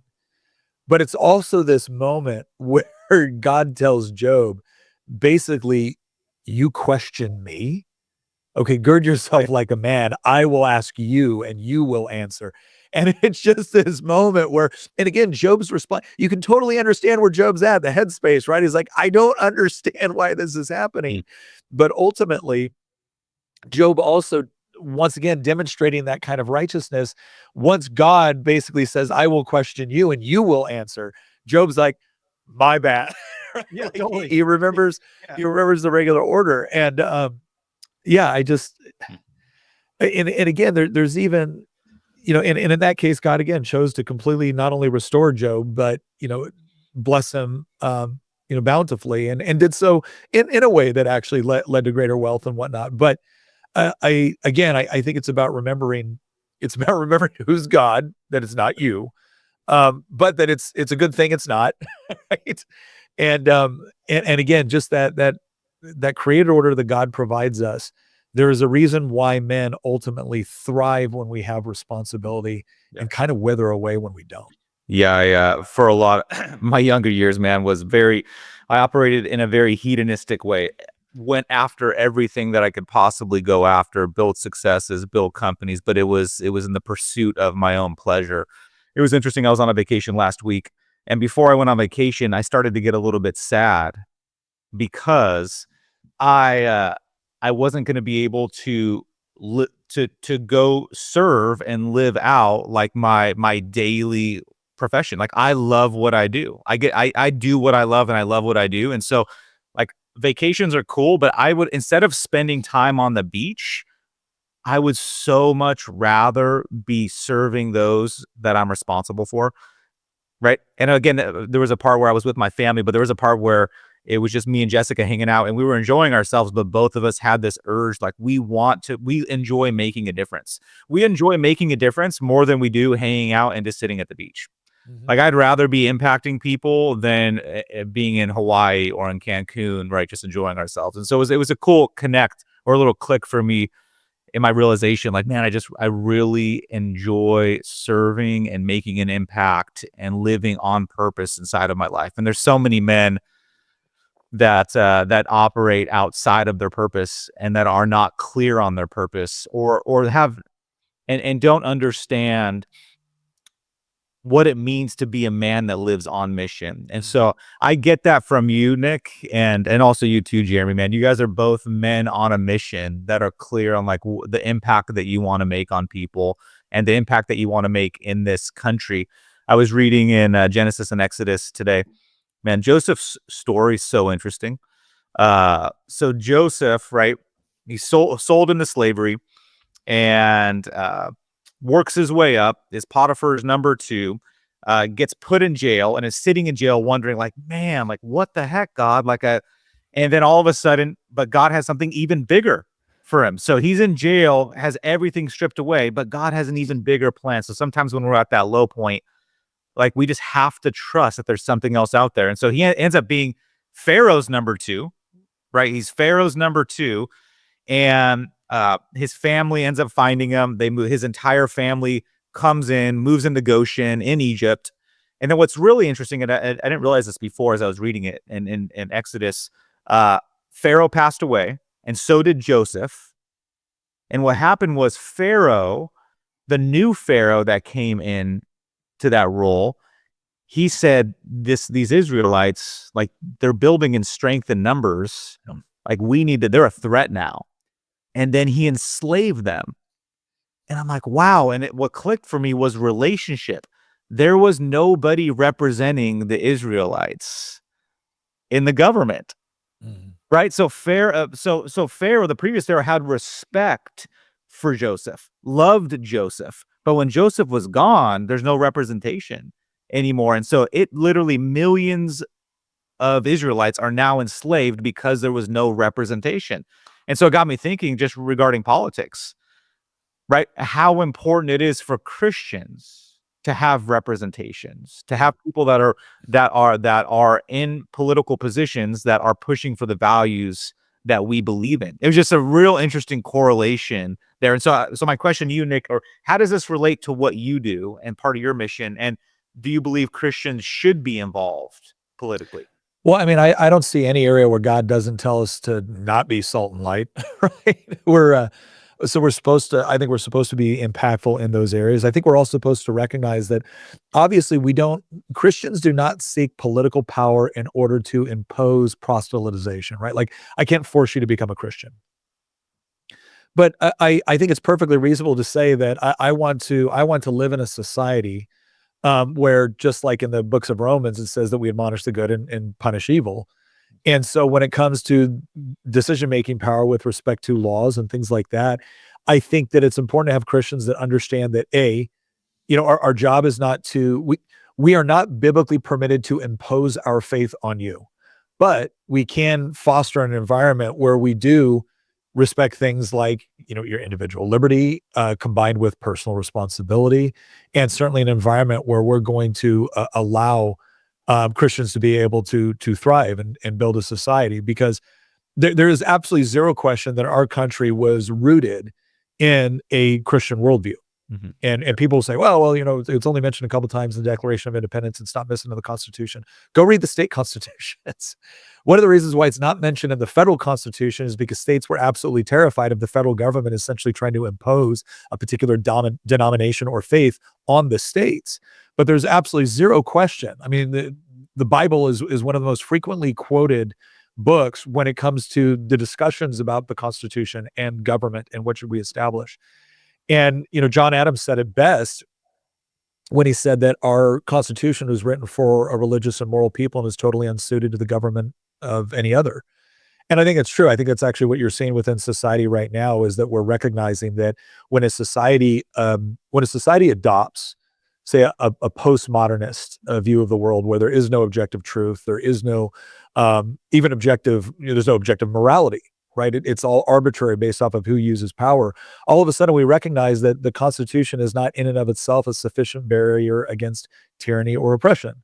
but it's also this moment where God tells Job, basically, you question me? Okay, gird yourself like a man. I will ask you and you will answer. And it's just this moment where, and again, Job's response, you can totally understand where Job's at, the headspace, right? He's like, I don't understand why this is happening. But ultimately, Job also, once again, demonstrating that kind of righteousness. Once God basically says, I will question you and you will answer, Job's like, my bad. Yeah, Like, totally. he remembers, Yeah. he remembers the regular order. And yeah, and again, there's even, and in that case, God again chose to completely not only restore Job, but, bless him, bountifully, and did so in a way that actually led to greater wealth and whatnot. But I think it's about remembering who's God, that it's not you, but that it's a good thing it's not, right? And again, just that created order that God provides us. There is a reason why men ultimately thrive when we have responsibility, and kind of wither away when we don't. Yeah, for a lot my younger years, man, I operated in a very hedonistic way. Went after everything that I could possibly go after, build successes, build companies, but it was in the pursuit of my own pleasure. It was interesting. I was on a vacation last week, and before I went on vacation, I started to get a little bit sad because I wasn't going to be able to to go serve and live out like my daily profession. Like, I love what I do. I do what I love, and I love what I do. And so, like, vacations are cool, but I would, instead of spending time on the beach, I would so much rather be serving those that I'm responsible for. Right. And again, there was a part where I was with my family, but there was a part where it was just me and Jessica hanging out, and we were enjoying ourselves. But both of us had this urge, like, we enjoy making a difference. We enjoy making a difference more than we do hanging out and just sitting at the beach. Mhm. Like, I'd rather be impacting people than being in Hawaii or in Cancun, right? Just enjoying ourselves. And so it was a cool connect, or a little click for me in my realization, like, man, I really enjoy serving and making an impact and living on purpose inside of my life. And there's so many men that operate outside of their purpose, and that are not clear on their purpose, or have and don't understand what it means to be a man that lives on mission. And so I get that from you, Nick, and also you too, Jeremy, man. You guys are both men on a mission that are clear on, like, the impact that you want to make on people, and the impact that you want to make in this country. I was reading in Genesis and Exodus today. Man, Joseph's story is so interesting. So Joseph, right? He's sold into slavery, and works his way up. Is Potiphar's number two. Gets put in jail and is sitting in jail, wondering, like, man, like, what the heck, God? And then all of a sudden, but God has something even bigger for him. So he's in jail, has everything stripped away, but God has an even bigger plan. So sometimes when we're at that low point, like, we just have to trust that there's something else out there. And so he ends up being Pharaoh's number two, right? He's Pharaoh's number two, and his family ends up finding him. They move. His entire family comes in, moves into Goshen in Egypt, And then what's really interesting, and I didn't realize this before as I was reading it in Exodus, Pharaoh passed away, and so did Joseph. And what happened was Pharaoh, the new Pharaoh that came in to that role, he said these Israelites, like, they're building in strength and numbers. Like, they're a threat now. And then he enslaved them. And I'm like, wow. And what clicked for me was relationship. There was nobody representing the Israelites in the government. Right. So Pharaoh, Pharaoh, the previous Pharaoh, had respect for Joseph, loved Joseph. But when Joseph was gone, there's no representation anymore. And so it literally, millions of Israelites are now enslaved because there was no representation. And so it got me thinking, just regarding politics, right? How important it is for Christians to have representations, to have people that are in political positions that are pushing for the values that we believe in. It was just a real interesting correlation there. And so my question to you, Nick, or how does this relate to what you do and part of your mission? And do you believe Christians should be involved politically? Well, I mean, I don't see any area where God doesn't tell us to not be salt and light, right? We're supposed to, I think we're supposed to be impactful in those areas. I think we're all supposed to recognize that obviously Christians do not seek political power in order to impose proselytization, right? Like, I can't force you to become a Christian. But I think it's perfectly reasonable to say that I want to live in a society where, just like in the books of Romans, it says that we admonish the good and punish evil. And so when it comes to decision-making power with respect to laws and things like that, I think that it's important to have Christians that understand that, our job is not we are not biblically permitted to impose our faith on you, but we can foster an environment where we do respect things like, your individual liberty, combined with personal responsibility, and certainly an environment where we're going to allow Christians to be able to thrive and build a society, because there is absolutely zero question that our country was rooted in a Christian worldview. Mm-hmm. And people say, well, it's only mentioned a couple times in the Declaration of Independence. It's not mentioned in the Constitution. Go read the state constitutions. One of the reasons why it's not mentioned in the federal Constitution is because states were absolutely terrified of the federal government essentially trying to impose a particular denomination or faith on the states. But there's absolutely zero question. I mean, the Bible is one of the most frequently quoted books when it comes to the discussions about the Constitution and government and what should we establish. And, John Adams said it best when he said that our Constitution was written for a religious and moral people and is totally unsuited to the government of any other. And I think it's true. I think that's actually what you're seeing within society right now, is that we're recognizing that when a society adopts, say, a postmodernist view of the world, where there is no objective truth, there is no even objective, there's no objective morality, right? It's all arbitrary based off of who uses power. All of a sudden, we recognize that the Constitution is not in and of itself a sufficient barrier against tyranny or oppression.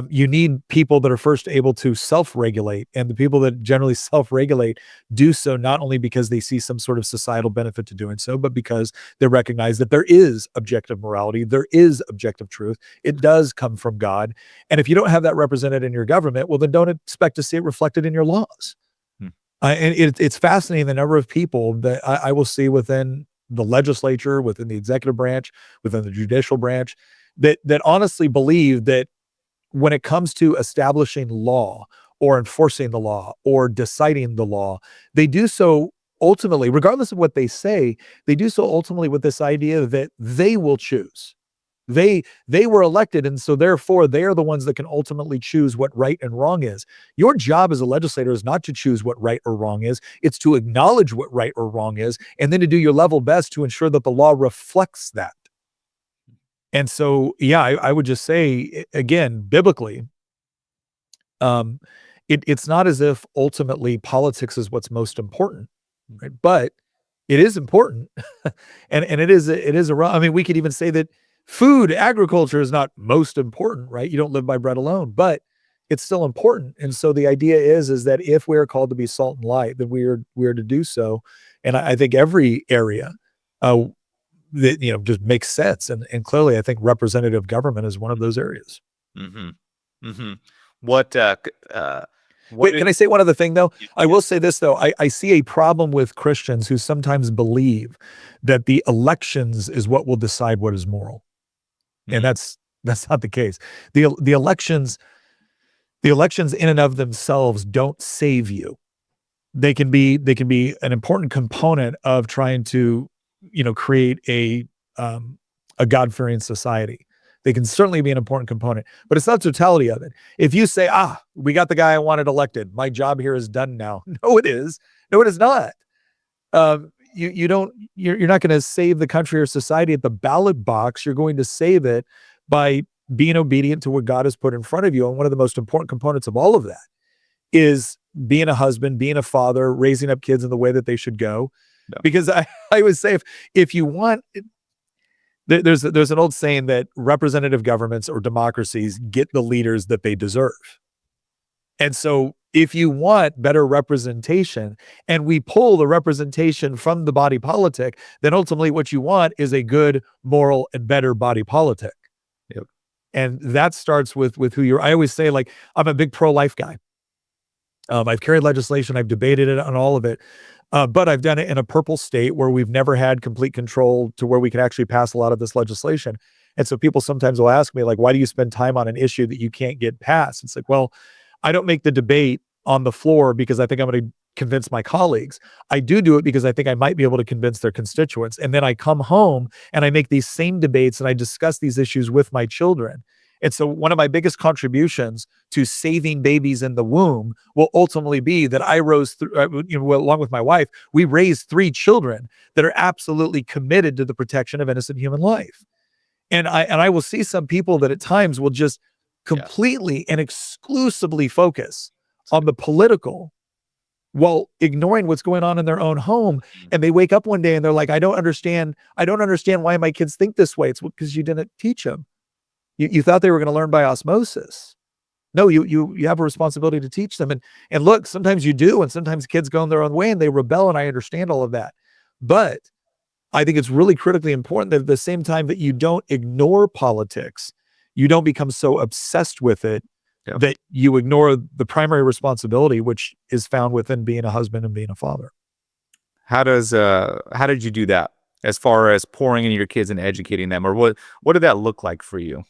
You need people that are first able to self-regulate, and the people that generally self-regulate do so not only because they see some sort of societal benefit to doing so, but because they recognize that there is objective morality, there is objective truth. It does come from God. And if you don't have that represented in your government, well, then don't expect to see it reflected in your laws. And it's fascinating the number of people that I will see within the legislature, within the executive branch, within the judicial branch, that honestly believe that when it comes to establishing law or enforcing the law or deciding the law, they do so ultimately, regardless of what they say, they do so ultimately with this idea that they will choose. They were elected, and so therefore they are the ones that can ultimately choose what right and wrong is. Your job as a legislator is not to choose what right or wrong is. It's to acknowledge what right or wrong is, and then to do your level best to ensure that the law reflects that. And so, yeah, I would just say, again, biblically, it's not as if ultimately politics is what's most important, right? But it is important, and it is I mean, we could even say that agriculture is not most important, right? You don't live by bread alone, but it's still important. And so the idea is that if we are called to be salt and light, then we are to do so. And I think every area, that, just makes sense. And clearly I think representative government is one of those areas. Mm-hmm. Mm-hmm. What Wait, can I say one other thing though? I Yeah. will say this though. I see a problem with Christians who sometimes believe that the elections is what will decide what is moral. And that's not the case. The elections in and of themselves don't save you. They can be an important component of trying to, create a God-fearing society. They can certainly be an important component, but it's not the totality of it. If you say, we got the guy I wanted elected, my job here is done now. No, it is. No, it is not. You're not going to save the country or society at the ballot box. You're going to save it by being obedient to what God has put in front of you. And one of the most important components of all of that is being a husband, being a father, raising up kids in the way that they should go. Yeah. Because I always say, if you want, there's an old saying that representative governments or democracies get the leaders that they deserve. And so if you want better representation and we pull the representation from the body politic, then ultimately what you want is a good, moral, and better body politic. Yep. And that starts with who you're. I always say, like, I'm a big pro-life guy. I've carried legislation, I've debated it on all of it, but I've done it in a purple state where we've never had complete control to where we can actually pass a lot of this legislation. And so people sometimes will ask me, like, why do you spend time on an issue that you can't get passed? It's like, well, I don't make the debate on the floor because I think I'm going to convince my colleagues. I do it because I think I might be able to convince their constituents. And then I come home and I make these same debates and I discuss these issues with my children. And so one of my biggest contributions to saving babies in the womb will ultimately be that I rose through, along with my wife, we raised 3 children that are absolutely committed to the protection of innocent human life. And I will see some people that at times will just completely and exclusively focus on the political while ignoring what's going on in their own home. And they wake up one day and they're like, I don't understand why my kids think this way. It's because you didn't teach them. You thought they were going to learn by osmosis. No, you have a responsibility to teach them. And look, sometimes you do, and sometimes kids go in their own way and they rebel, and I understand all of that. But I think it's really critically important that at the same time that you don't ignore politics, you don't become so obsessed with it that you ignore the primary responsibility, which is found within being a husband and being a father. How did you do that as far as pouring into your kids and educating them, or what did that look like for you?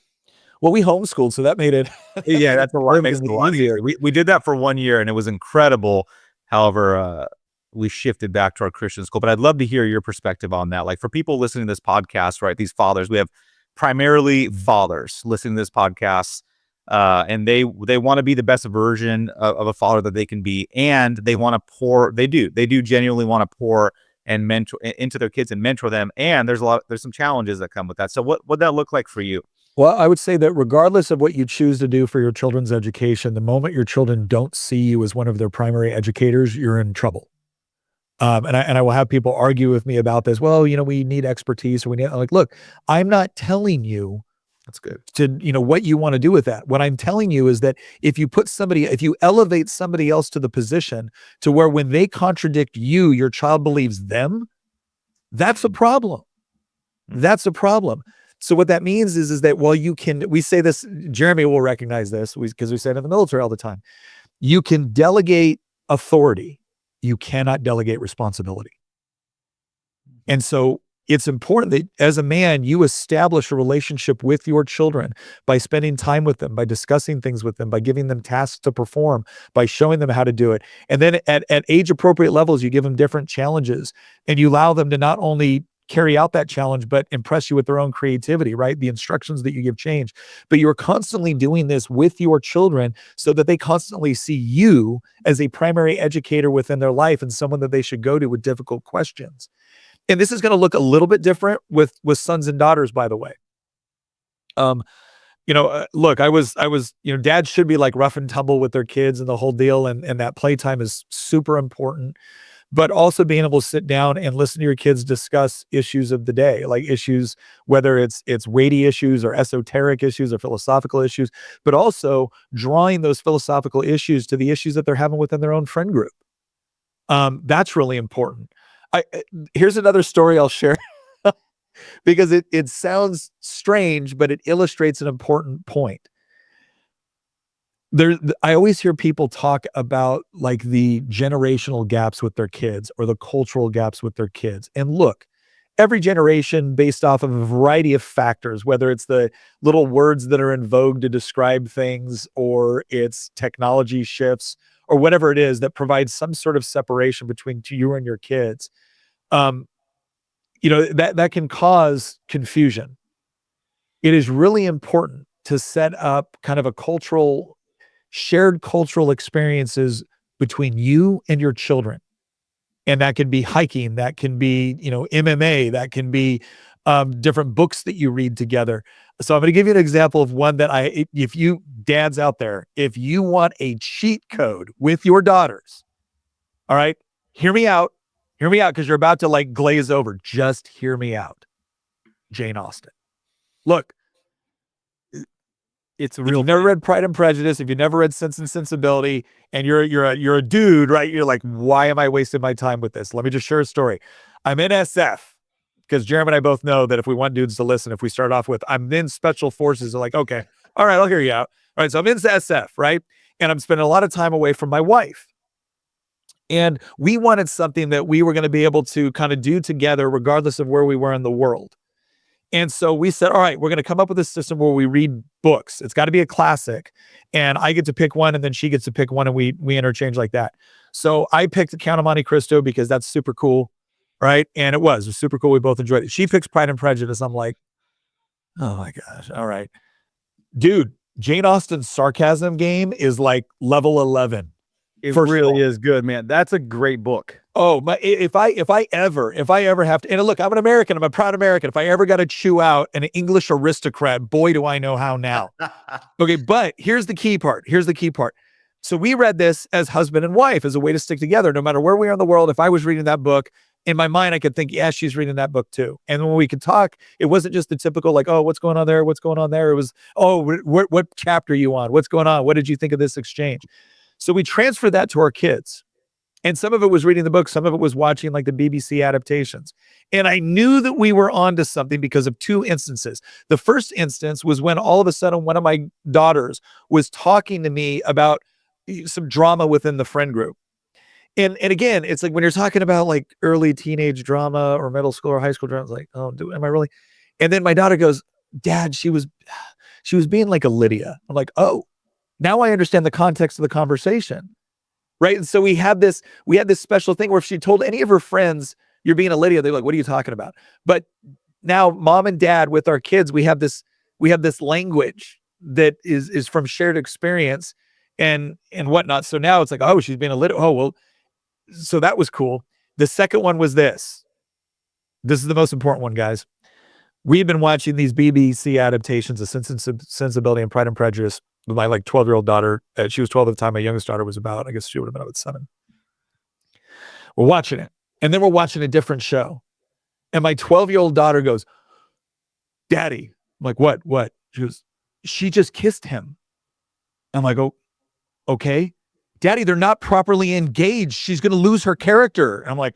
Well, we homeschooled, so that made it That's a lot. Makes it a lot easier. We did that for 1 year and it was incredible. However, we shifted back to our Christian school, but I'd love to hear your perspective on that. Like, for people listening to this podcast, right? These fathers, we have primarily fathers listening to this podcast, and they want to be the best version of a father that they can be, and they want to pour. They do genuinely want to pour and mentor into their kids and mentor them. And there's some challenges that come with that. So what'd that look like for you? Well, I would say that regardless of what you choose to do for your children's education, the moment your children don't see you as one of their primary educators, you're in trouble. And I will have people argue with me about this. Well, we need expertise, or we need, like, look, I'm not telling you That's good to, what you want to do with that. What I'm telling you is that if you elevate somebody else to the position to where when they contradict you, your child believes them, that's a problem. That's a problem. So what that means is that, well, we say this, Jeremy will recognize this because we say it in the military all the time. You can delegate authority. You cannot delegate responsibility. And so it's important that as a man, you establish a relationship with your children by spending time with them, by discussing things with them, by giving them tasks to perform, by showing them how to do it. And then at age appropriate levels, you give them different challenges and you allow them to not only carry out that challenge, but impress you with their own creativity, right? The instructions that you give change, but you're constantly doing this with your children so that they constantly see you as a primary educator within their life and someone that they should go to with difficult questions. And this is going to look a little bit different with sons and daughters, by the way. Look, I was, dads should be like rough and tumble with their kids and the whole deal. And that playtime is super important. But also being able to sit down and listen to your kids discuss issues of the day, like issues, whether it's weighty issues or esoteric issues or philosophical issues, but also drawing those philosophical issues to the issues that they're having within their own friend group. That's really important. Here's another story I'll share. because it sounds strange, but it illustrates an important point. I always hear people talk about like the generational gaps with their kids or the cultural gaps with their kids. And look, every generation based off of a variety of factors, whether it's the little words that are in vogue to describe things or it's technology shifts or whatever it is that provides some sort of separation between you and your kids. That can cause confusion. It is really important to set up kind of a shared cultural experiences between you and your children. And that can be hiking, that can be, MMA, that can be different books that you read together. So I'm going to give you an example of one that if you dads out there, if you want a cheat code with your daughters, all right, hear me out, because you're about to like glaze over. Just hear me out. Jane Austen. Look, It's if you've never read Pride and Prejudice, if you've never read Sense and Sensibility, and you're a dude, right? You're like, why am I wasting my time with this? Let me just share a story. I'm in SF because Jeremy and I both know that if we want dudes to listen, if we start off with, I'm in Special Forces, they're like, okay, all right, I'll hear you out. All right, so I'm in SF, right? And I'm spending a lot of time away from my wife. And we wanted something that we were going to be able to kind of do together, regardless of where we were in the world. And so we said, all right, we're going to come up with a system where we read books. It's got to be a classic. And I get to pick one and then she gets to pick one and we interchange like that. So I picked The Count of Monte Cristo because that's super cool. Right. And it was super cool. We both enjoyed it. She picks Pride and Prejudice. I'm like, oh my gosh. All right. Dude, Jane Austen's sarcasm game is like level 11. It really is good, man. That's a great book. Oh, if I ever have to, and look, I'm an American, I'm a proud American. If I ever got to chew out an English aristocrat, boy, do I know how now. Okay, but here's the key part. So we read this as husband and wife as a way to stick together, no matter where we are in the world. If I was reading that book, in my mind, I could think, yeah, she's reading that book too. And when we could talk, it wasn't just the typical like, oh, what's going on there? What's going on there? It was, oh, what chapter are you on? What's going on? What did you think of this exchange? So we transferred that to our kids. And some of it was reading the book. Some of it was watching like the BBC adaptations. And I knew that we were onto something because of two instances. The first instance was when all of a sudden one of my daughters was talking to me about some drama within the friend group. And again, it's like when you're talking about like early teenage drama or middle school or high school drama, it's like, oh, am I really? And then my daughter goes, Dad, she was being like a Lydia. I'm like, oh, now I understand the context of the conversation. Right. And so we had this special thing where if she told any of her friends, you're being a Lydia, they're like, what are you talking about? But now mom and dad with our kids, we have this language that is from shared experience and whatnot. So now it's like, oh, she's being a Lydia. Oh, well, so that was cool. The second one was this. This is the most important one, guys. We've been watching these BBC adaptations of Sense and Sensibility and Pride and Prejudice with my like 12-year-old daughter. She was 12 at the time. My youngest daughter was about, I guess she would have been about 7. We're watching it. And then we're watching a different show. And my 12-year-old daughter goes, Daddy. I'm like, what? She goes, she just kissed him. I'm like, oh, okay. Daddy, they're not properly engaged. She's going to lose her character. And I'm like,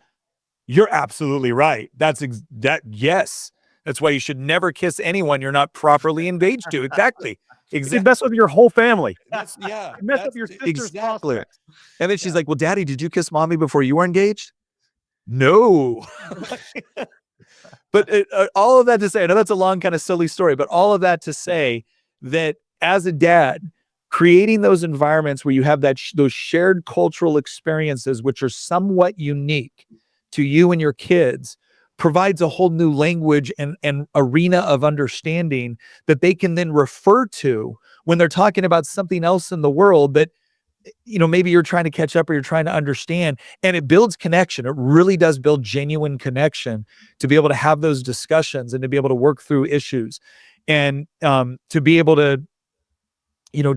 you're absolutely right. Yes. That's why you should never kiss anyone you're not properly engaged to. Exactly. You mess with your whole family. Yeah. You mess up your sister's prospects. And then she's like, well, Daddy, did you kiss mommy before you were engaged? No. But all of that to say, I know that's a long kind of silly story, but all of that to say that as a dad, creating those environments where you have those shared cultural experiences, which are somewhat unique to you and your kids, provides a whole new language and arena of understanding that they can then refer to when they're talking about something else in the world that, maybe you're trying to catch up or you're trying to understand. And it builds connection. It really does build genuine connection to be able to have those discussions and to be able to work through issues and to be able to,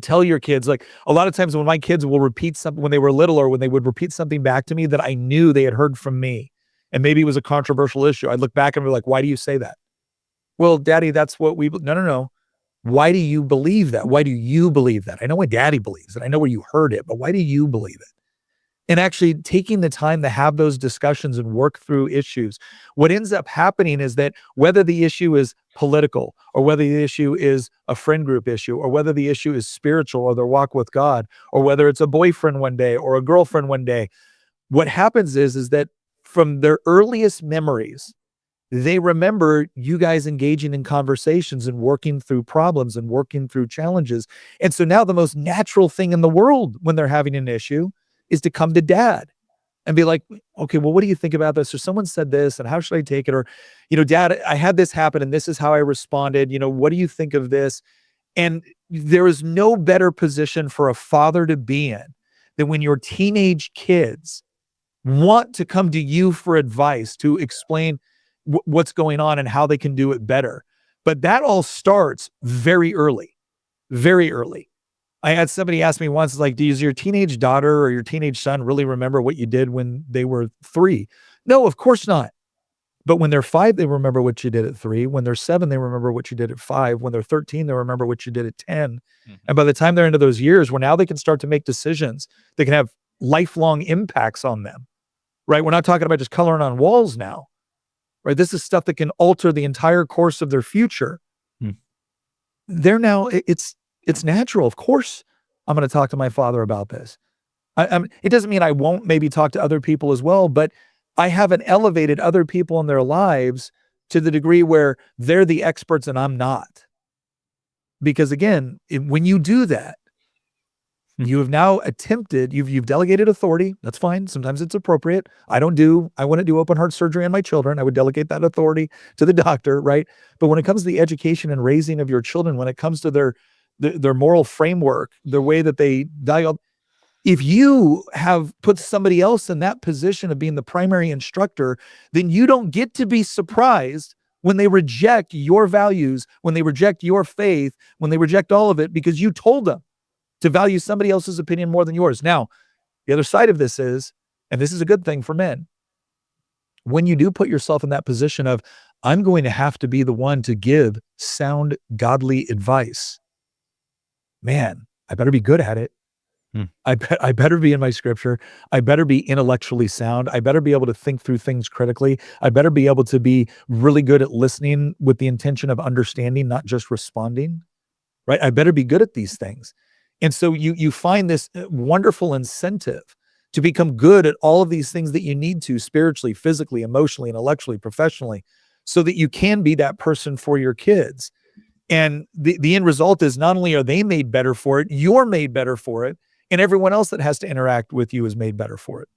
tell your kids, like a lot of times when my kids will repeat something when they were little or when they would repeat something back to me that I knew they had heard from me. And maybe it was a controversial issue. I'd look back and be like, why do you say that? Well, Daddy, that's what no. Why do you believe that? Why do you believe that? I know why Daddy believes it. I know where you heard it, but why do you believe it? and actually taking the time to have those discussions and work through issues. What ends up happening is that whether the issue is political, or whether the issue is a friend group issue, or whether the issue is spiritual or their walk with God, or whether it's a boyfriend one day or a girlfriend one day, what happens is that from their earliest memories, they remember you guys engaging in conversations and working through problems and working through challenges. And so now the most natural thing in the world when they're having an issue is to come to dad and be like, okay, well, what do you think about this? Or someone said this, and how should I take it? Or, dad, I had this happen and this is how I responded. What do you think of this? And there is no better position for a father to be in than when your teenage kids want to come to you for advice, to explain what's going on and how they can do it better. But that all starts very early, very early. I had somebody ask me once, like, does your teenage daughter or your teenage son really remember what you did when they were 3? No, of course not. But when they're 5, they remember what you did at 3. When they're 7, they remember what you did at 5. When they're 13, they remember what you did at 10. And by the time they're into those years where now they can start to make decisions that can have lifelong impacts on them, right? We're not talking about just coloring on walls now, right? This is stuff that can alter the entire course of their future. They're now, it's natural. Of course, I'm going to talk to my father about this. It doesn't mean I won't maybe talk to other people as well, but I haven't elevated other people in their lives to the degree where they're the experts and I'm not. Because again, when you do that, you have now attempted, you've delegated authority. That's fine. Sometimes it's appropriate. I wouldn't do open heart surgery on my children. I would delegate that authority to the doctor, right? But when it comes to the education and raising of your children, when it comes to their moral framework, the way that they dial, if you have put somebody else in that position of being the primary instructor, then you don't get to be surprised when they reject your values, when they reject your faith, when they reject all of it, because you told them to value somebody else's opinion more than yours. Now, the other side of this is, and this is a good thing for men, when you do put yourself in that position of, I'm going to have to be the one to give sound, godly advice, man, I better be good at it. I better be in my scripture. I better be intellectually sound. I better be able to think through things critically. I better be able to be really good at listening with the intention of understanding, not just responding, right? I better be good at these things. And so you find this wonderful incentive to become good at all of these things that you need to spiritually, physically, emotionally, intellectually, professionally, so that you can be that person for your kids. And the end result is not only are they made better for it, you're made better for it, and everyone else that has to interact with you is made better for it.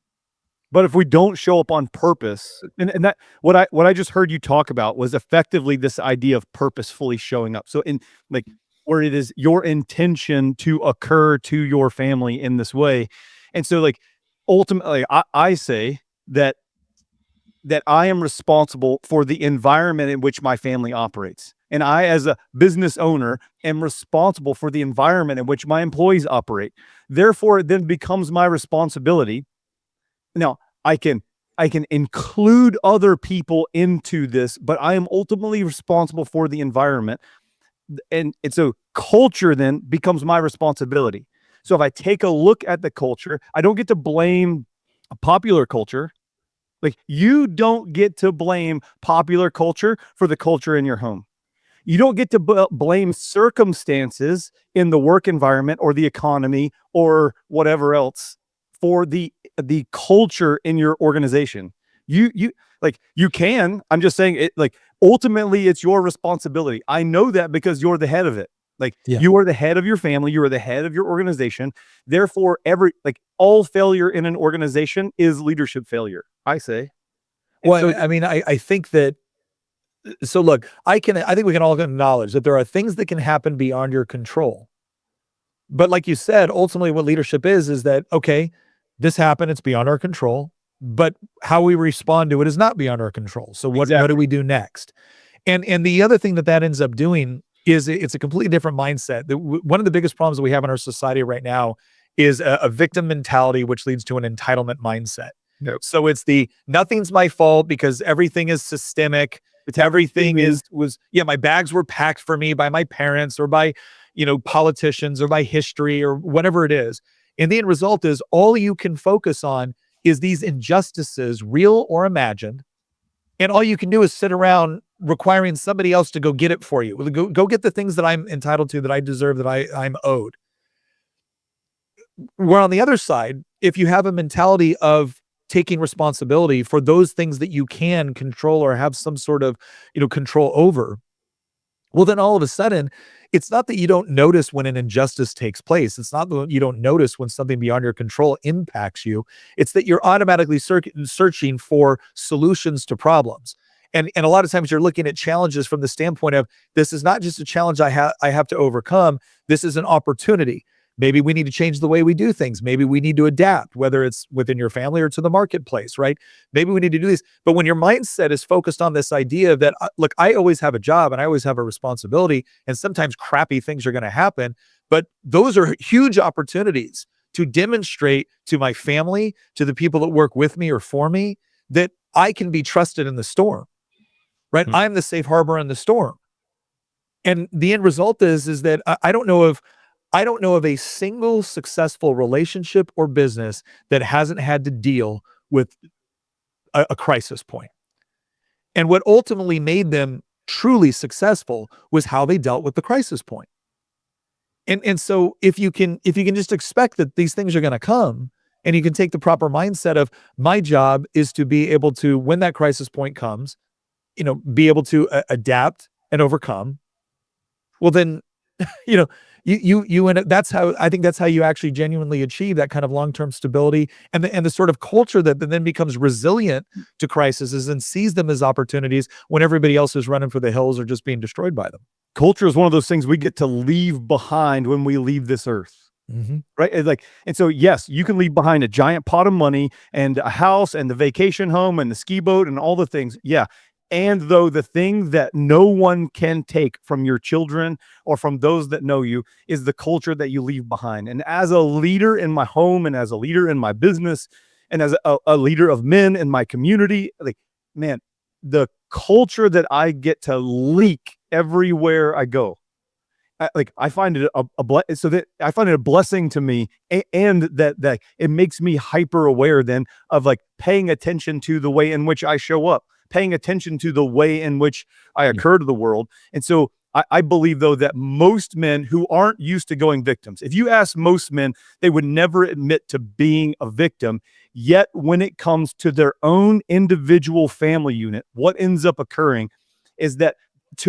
But if we don't show up on purpose, and that what I just heard you talk about was effectively this idea of purposefully showing up. So in like where it is your intention to occur to your family in this way. And so like ultimately I say that I am responsible for the environment in which my family operates. And I, as a business owner, am responsible for the environment in which my employees operate. Therefore, it then becomes my responsibility. Now, I can include other people into this, but I am ultimately responsible for the environment. And so culture then becomes my responsibility. So if I take a look at the culture, I don't get to blame popular culture. Like, you don't get to blame popular culture for the culture in your home. You don't get to blame circumstances in the work environment or the economy or whatever else for the culture in your organization. You can. I'm just saying it. Like, ultimately, it's your responsibility. I know that because you're the head of it. You are the head of your family. You are the head of your organization. Therefore, all failure in an organization is leadership failure, I say. Well, so, I mean, I think that. So look, I think we can all acknowledge that there are things that can happen beyond your control. But like you said, ultimately what leadership is that, okay, this happened, it's beyond our control, but how we respond to it is not beyond our control. So what do we do next? And the other thing that ends up doing is it's a completely different mindset. One of the biggest problems that we have in our society right now is a victim mentality, which leads to an entitlement mindset. Yep. So it's nothing's my fault because everything is systemic. Everything my bags were packed for me by my parents or by, politicians or by history or whatever it is. And the end result is all you can focus on is these injustices, real or imagined. And all you can do is sit around requiring somebody else to go get it for you. Go get the things that I'm entitled to, that I deserve, that I'm owed. Where on the other side, if you have a mentality of taking responsibility for those things that you can control or have some sort of, control over, well, then all of a sudden, it's not that you don't notice when an injustice takes place. It's not that you don't notice when something beyond your control impacts you. It's that you're automatically searching for solutions to problems. And a lot of times you're looking at challenges from the standpoint of, this is not just a challenge I have to overcome. This is an opportunity. Maybe we need to change the way we do things. Maybe we need to adapt, whether it's within your family or to the marketplace, right? Maybe we need to do this. But when your mindset is focused on this idea that, look, I always have a job and I always have a responsibility, and sometimes crappy things are going to happen, but those are huge opportunities to demonstrate to my family, to the people that work with me or for me, that I can be trusted in the storm, right? Hmm. I'm the safe harbor in the storm. And the end result is that I don't know of a single successful relationship or business that hasn't had to deal with a crisis point. And what ultimately made them truly successful was how they dealt with the crisis point. And so if you can just expect that these things are going to come, and you can take the proper mindset of, my job is to be able to, when that crisis point comes, be able to adapt and overcome. Well, then, you and that's how I think that's how you actually genuinely achieve that kind of long-term stability, and the sort of culture that then becomes resilient to crises and sees them as opportunities when everybody else is running for the hills or just being destroyed by them. Culture is one of those things we get to leave behind when we leave this earth. Mm-hmm. Right. And so, yes, you can leave behind a giant pot of money and a house and the vacation home and the ski boat and all the things. Yeah. And though the thing that no one can take from your children or from those that know you is the culture that you leave behind. And as a leader in my home, and as a leader in my business, and as a leader of men in my community, man, the culture that I get to leak everywhere I go, I find it I find it a blessing to me, and that it makes me hyper aware then of paying attention to the way in which I show up, paying attention to the way in which I occur to the world. And so I believe, though, that most men who aren't used to going victims, if you ask most men, they would never admit to being a victim. Yet when it comes to their own individual family unit, what ends up occurring is that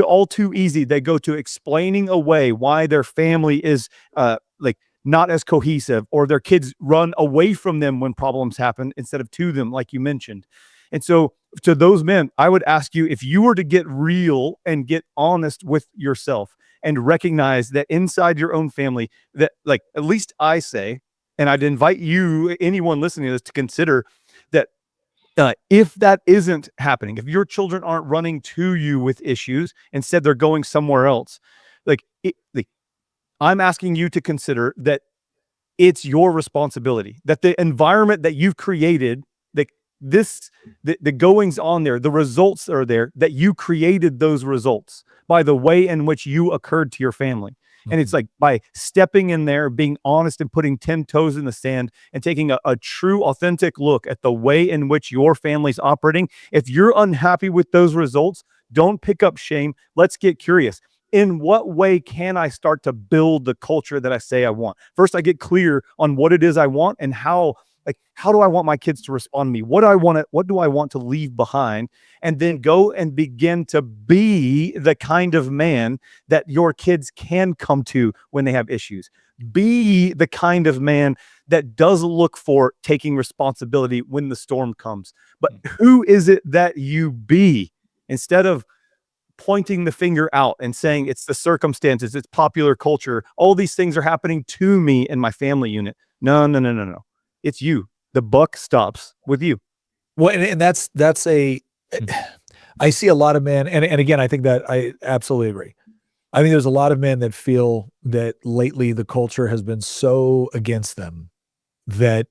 all too easy, they go to explaining away why their family is not as cohesive, or their kids run away from them when problems happen instead of to them, like you mentioned. And so to those men, I would ask you, if you were to get real and get honest with yourself and recognize that inside your own family, that at least I say, and I'd invite you, anyone listening to this, to consider that if that isn't happening, if your children aren't running to you with issues, instead they're going somewhere else, I'm asking you to consider that it's your responsibility, that the environment that you've created, the goings on there, the results are there, that you created those results by the way in which you occurred to your family. And it's by stepping in there, being honest, and putting 10 toes in the sand, and taking a true, authentic look at the way in which your family's operating. If you're unhappy with those results, don't pick up shame. Let's get curious. In what way can I start to build the culture that I say I want? First, I get clear on what it is I want, and how do I want my kids to respond to me? What do I want to leave behind? And then go and begin to be the kind of man that your kids can come to when they have issues. Be the kind of man that does look for taking responsibility when the storm comes. But who is it that you be? Instead of pointing the finger out and saying it's the circumstances, it's popular culture, all these things are happening to me and my family unit. No. It's you. The buck stops with you. Well, and that's I see a lot of men, and again, I think that I absolutely agree. I think there's a lot of men that feel that lately the culture has been so against them that,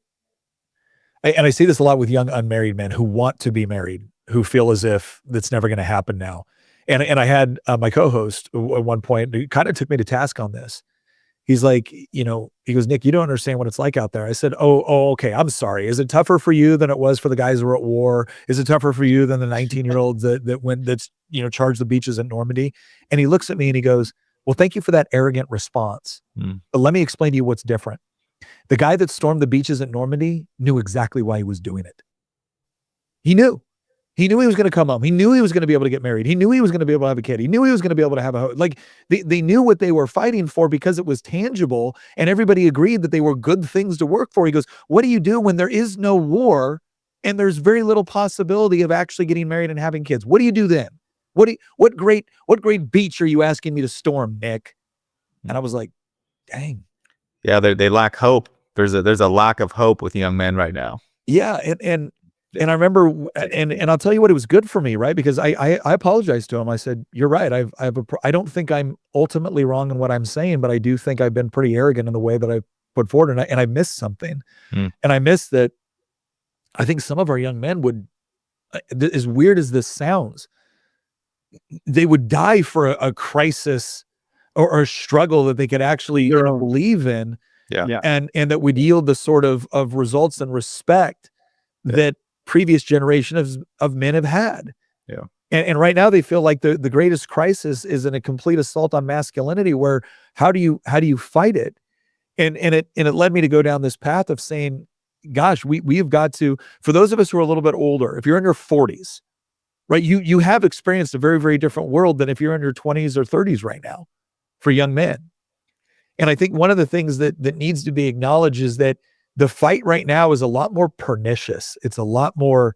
and I see this a lot with young unmarried men who want to be married, who feel as if that's never going to happen now. And I had my co-host at one point who kind of took me to task on this. He's like, he goes, Nick, you don't understand what it's like out there. I said, oh, okay. I'm sorry. Is it tougher for you than it was for the guys who were at war? Is it tougher for you than the 19-year-olds that's charged the beaches at Normandy? And he looks at me and he goes, well, thank you for that arrogant response. But let me explain to you what's different. The guy that stormed the beaches at Normandy knew exactly why he was doing it. He knew. He knew he was going to come home. He knew he was going to be able to get married. He knew he was going to be able to have a kid. He knew he was going to be able to have they knew what they were fighting for because it was tangible and everybody agreed that they were good things to work for. He goes, what do you do when there is no war and there's very little possibility of actually getting married and having kids? What do you do then? What great beach are you asking me to storm, Nick? And I was like, dang. Yeah, they lack hope. There's a lack of hope with young men right now. Yeah, and I remember, and I'll tell you what, it was good for me, right? Because I apologized to him. I said, "You're right. I don't think I'm ultimately wrong in what I'm saying, but I do think I've been pretty arrogant in the way that I put forward, and I missed something, and I missed that. I think some of our young men would, as weird as this sounds, they would die for a crisis or a struggle that they could actually believe in, and that would yield the sort of results and respect that previous generations of men have had. Yeah. And right now they feel like the greatest crisis is in a complete assault on masculinity, where how do you fight it? And it led me to go down this path of saying, gosh, we have got to, for those of us who are a little bit older, if you're in your 40s, right, you have experienced a very, very different world than if you're in your 20s or 30s right now for young men. And I think one of the things that needs to be acknowledged is that the fight right now is a lot more pernicious. It's a lot more,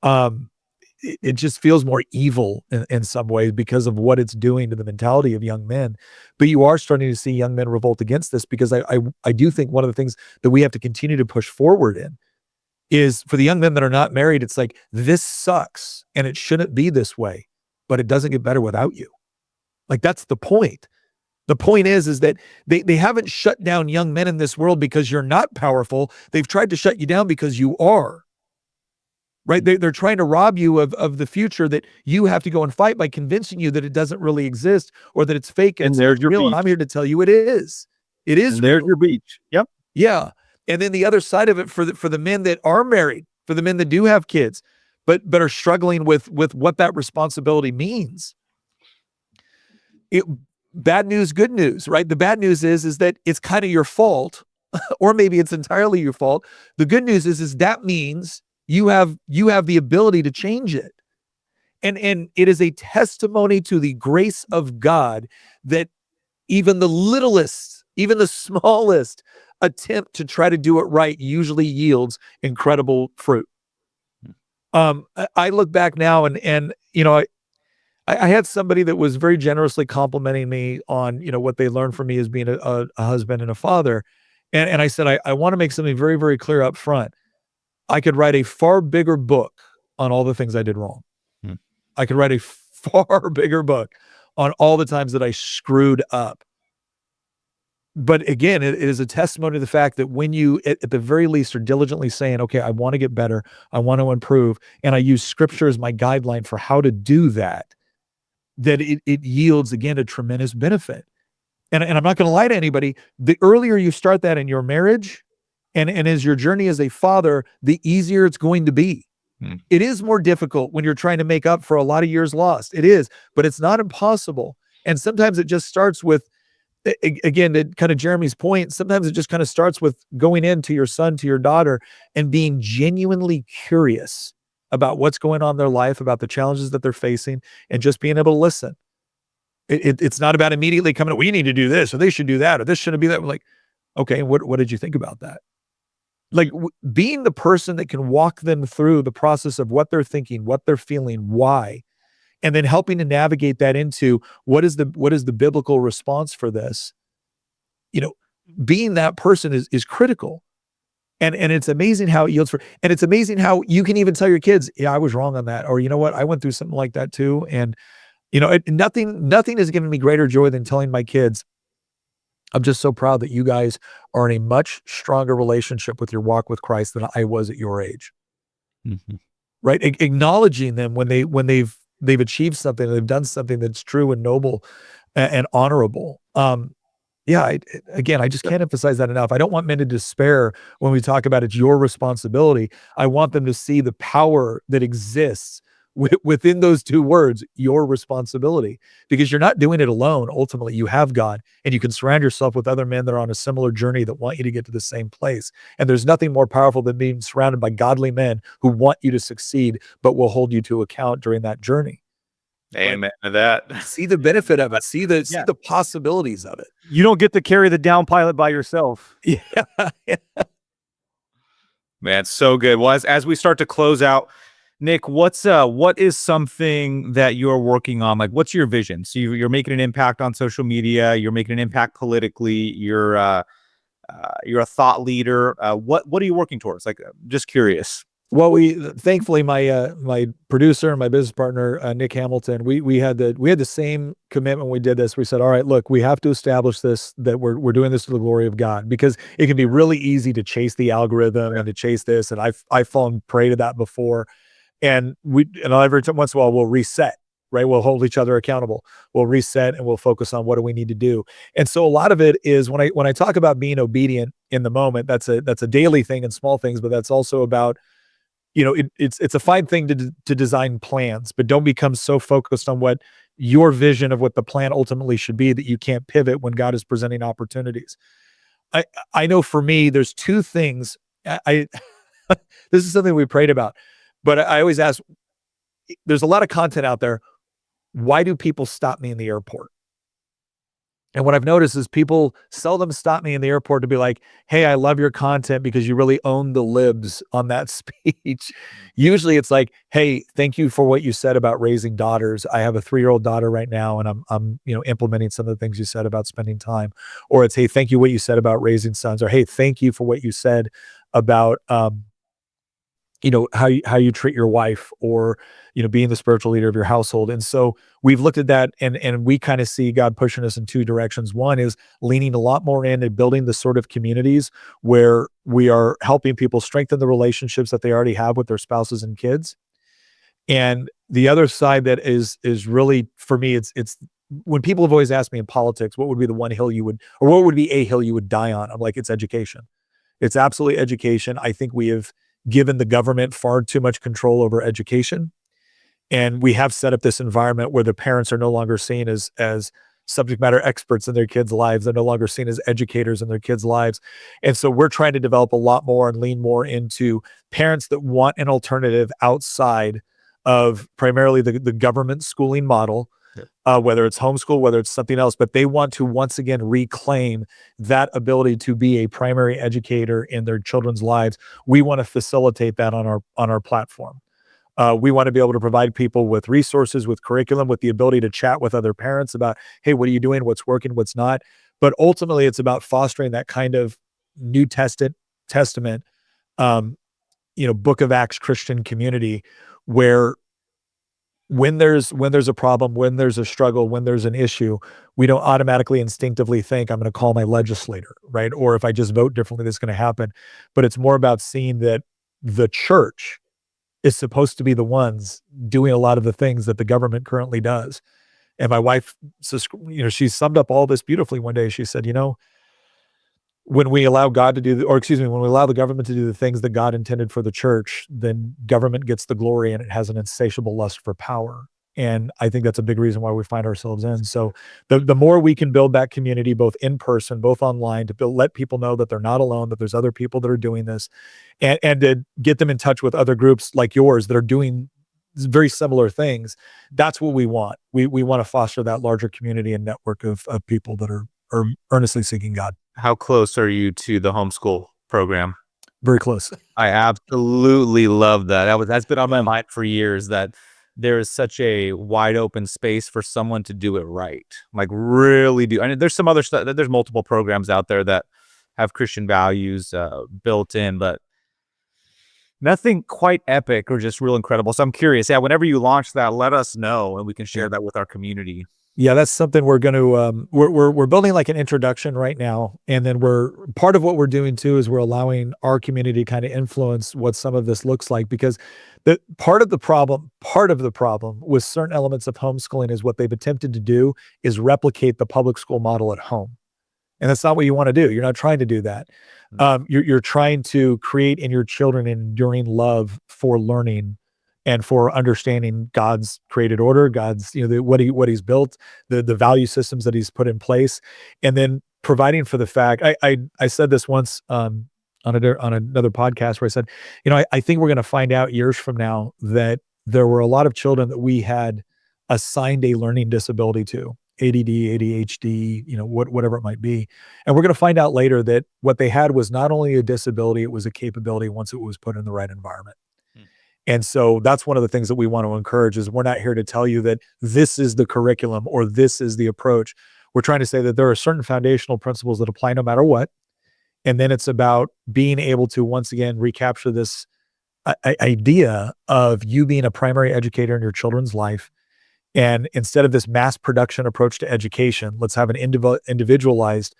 it just feels more evil in some ways because of what it's doing to the mentality of young men. But you are starting to see young men revolt against this, because I do think one of the things that we have to continue to push forward in is for the young men that are not married. It's like, this sucks and it shouldn't be this way, but it doesn't get better without you. Like, that's the point. The point is that they haven't shut down young men in this world because you're not powerful. They've tried to shut you down because you are. Right? They're trying to rob you of the future that you have to go and fight by convincing you that it doesn't really exist, or that it's fake and there's your real. beach. And I'm here to tell you it is. It is. And there's your beach. Yep. Yeah. And then the other side of it for the men that are married, for the men that do have kids, but are struggling with what that responsibility means. Bad news, good news, right? The bad news is that it's kind of your fault, or maybe it's entirely your fault. The good news is that means you have the ability to change it. And it is a testimony to the grace of God that even the littlest, even the smallest attempt to try to do it right usually yields incredible fruit. I look back now and I had somebody that was very generously complimenting me on, what they learned from me as being a husband and a father. And I said, I want to make something very, very clear up front. I could write a far bigger book on all the things I did wrong. I could write a far bigger book on all the times that I screwed up. But again, it is a testimony to the fact that when you, at the very least, are diligently saying, okay, I want to get better, I want to improve, and I use scripture as my guideline for how to do that, that it yields, again, a tremendous benefit. And I'm not going to lie to anybody. The earlier you start that in your marriage and as your journey as a father, the easier it's going to be. It is more difficult when you're trying to make up for a lot of years lost. It is, but it's not impossible. And sometimes it just starts with, again, to kind of Jeremy's point, sometimes it just kind of starts with going into your son, to your daughter, and being genuinely curious about what's going on in their life, about the challenges that they're facing, and just being able to listen. It's not about immediately coming, we need to do this, or they should do that, or this shouldn't be that. We're like, okay, what did you think about that? Like, being the person that can walk them through the process of what they're thinking, what they're feeling, why, and then helping to navigate that into what is the biblical response for this. Being that person is critical. And it's amazing how it yields and it's amazing how you can even tell your kids, yeah, I was wrong on that. Or, you know what, I went through something like that too. And, nothing has given me greater joy than telling my kids, I'm just so proud that you guys are in a much stronger relationship with your walk with Christ than I was at your age. Right. Acknowledging them when they've achieved something, they've done something that's true and noble and honorable. Yeah, again, I just can't emphasize that enough. I don't want men to despair when we talk about it's your responsibility. I want them to see the power that exists within those two words, your responsibility, because you're not doing it alone. Ultimately, you have God, and you can surround yourself with other men that are on a similar journey that want you to get to the same place. And there's nothing more powerful than being surrounded by godly men who want you to succeed, but will hold you to account during that journey. Amen to that. See the benefit of it. See Yeah. the possibilities of it. You don't get to carry the down pilot by yourself. Yeah. Man, so good. Well, as we start to close out, Nick, what is something that you're working on? Like, what's your vision? So you're making an impact on social media. You're making an impact politically. You're a thought leader. What are you working towards? Like, just curious. Well, we thankfully my producer and my business partner Nick Hamilton, we had the same commitment when we did this. We said, all right, look, we have to establish this, that we're doing this to the glory of God, because it can be really easy to chase the algorithm and to chase this, and I've fallen prey to that before. And every once in a while we'll reset, right? We'll hold each other accountable. We'll reset and we'll focus on what do we need to do. And so a lot of it is when I talk about being obedient in the moment, that's a daily thing and small things, but that's also about, it's a fine thing to design plans, but don't become so focused on what your vision of what the plan ultimately should be that you can't pivot when God is presenting opportunities. I know for me, there's two things. I this is something we prayed about, but I always ask, there's a lot of content out there. Why do people stop me in the airport? And what I've noticed is people seldom stop me in the airport to be like, hey, I love your content because you really own the libs on that speech. Usually it's like, hey, thank you for what you said about raising daughters. I have a 3-year-old daughter right now, and I'm implementing some of the things you said about spending time. Or it's, hey, thank you what you said about raising sons. Or, hey, thank you for what you said about how you treat your wife, or being the spiritual leader of your household. And so we've looked at that, and we kind of see God pushing us in two directions. One is leaning a lot more in and building the sort of communities where we are helping people strengthen the relationships that they already have with their spouses and kids. And the other side that is really, for me, it's when people have always asked me in politics, what would be the one hill what would be a hill you would die on? I'm like, it's education. It's absolutely education. I think we have given the government far too much control over education. And we have set up this environment where the parents are no longer seen as subject matter experts in their kids' lives. They're no longer seen as educators in their kids' lives. And so we're trying to develop a lot more and lean more into parents that want an alternative outside of primarily the government schooling model, whether it's homeschool, whether it's something else, but they want to once again reclaim that ability to be a primary educator in their children's lives. We want to facilitate that on our platform. We want to be able to provide people with resources, with curriculum, with the ability to chat with other parents about, hey, what are you doing? What's working? What's not? But ultimately, it's about fostering that kind of New Testament, Book of Acts Christian community, where when there's a problem, when there's a struggle, when there's an issue, we don't automatically instinctively think I'm going to call my legislator, right? Or if I just vote differently, that's going to happen. But it's more about seeing that the church is supposed to be the ones doing a lot of the things that the government currently does. And my wife, she summed up all this beautifully one day. She said, when we allow when we allow the government to do the things that God intended for the church, then government gets the glory and it has an insatiable lust for power. And I think that's a big reason why we find ourselves in. So the more we can build that community, both in person, both online, to let people know that they're not alone, that there's other people that are doing this, and to get them in touch with other groups like yours that are doing very similar things. That's what we want. We want to foster that larger community and network of people that are earnestly seeking God. How close are you to the homeschool program? Very close. I absolutely love that. That's been on my mind for years, that there is such a wide open space for someone to do it right. Like, really do. I mean, there's some other stuff. There's multiple programs out there that have Christian values built in, but nothing quite epic or just real incredible. So I'm curious. Yeah, whenever you launch that, let us know and we can share that with our community. Yeah, that's something we're going to, we're building like an introduction right now. And then part of what we're doing too is we're allowing our community to kind of influence what some of this looks like, because part of the problem with certain elements of homeschooling is what they've attempted to do is replicate the public school model at home. And that's not what you want to do. You're not trying to do that. You're trying to create in your children enduring love for learning and for understanding God's created order, God's, what he's built, the value systems that he's put in place, and then providing for the fact. I said this once on another podcast where I said, I think we're going to find out years from now that there were a lot of children that we had assigned a learning disability to. ADD, ADHD, whatever it might be. And we're going to find out later that what they had was not only a disability, it was a capability once it was put in the right environment. And so that's one of the things that we want to encourage is we're not here to tell you that this is the curriculum or this is the approach. We're trying to say that there are certain foundational principles that apply no matter what. And then it's about being able to, once again, recapture this idea of you being a primary educator in your children's life. And instead of this mass production approach to education, let's have an individualized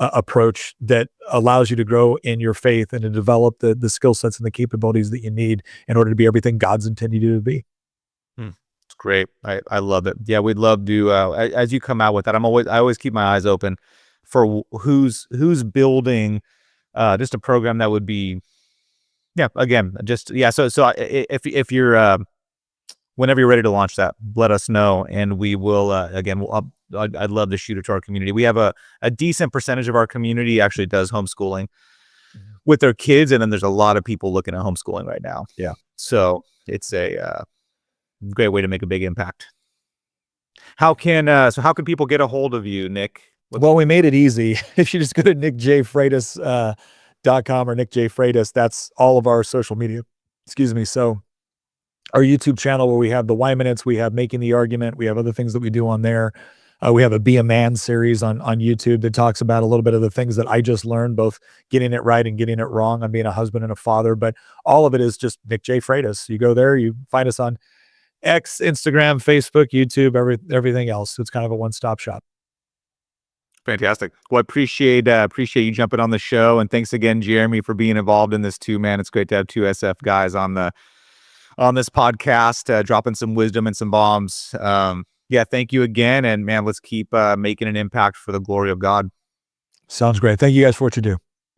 approach that allows you to grow in your faith and to develop the skill sets and the capabilities that you need in order to be everything God's intended you to be. It's great. I love it. Yeah, we'd love to, as you come out with that, I always keep my eyes open for who's building just a program that would be, again, So if you're, whenever you're ready to launch that, let us know, and we will. I'd love to shoot it to our community. We have a decent percentage of our community actually does homeschooling with their kids, and then there's a lot of people looking at homeschooling right now. Yeah, so it's a great way to make a big impact. How can people get a hold of you, Nick? Well, we made it easy. If you just go to nickjfreitas.com or Nick J Freitas, that's all of our social media. Excuse me. So our YouTube channel where we have the Y Minutes, we have Making the Argument, we have other things that we do on there. We have a Be a Man series on YouTube that talks about a little bit of the things that I just learned, both getting it right and getting it wrong on being a husband and a father. But all of it is just Nick J Freitas. You go there, you find us on X, Instagram, Facebook, YouTube, everything else. So it's kind of a one-stop shop. Fantastic. Well, I appreciate you jumping on the show, and thanks again, Jeremy, for being involved in this too, man. It's great to have two SF guys on this podcast, dropping some wisdom and some bombs. Thank you again. And man, let's keep making an impact for the glory of God. Sounds great. Thank you guys for what you do.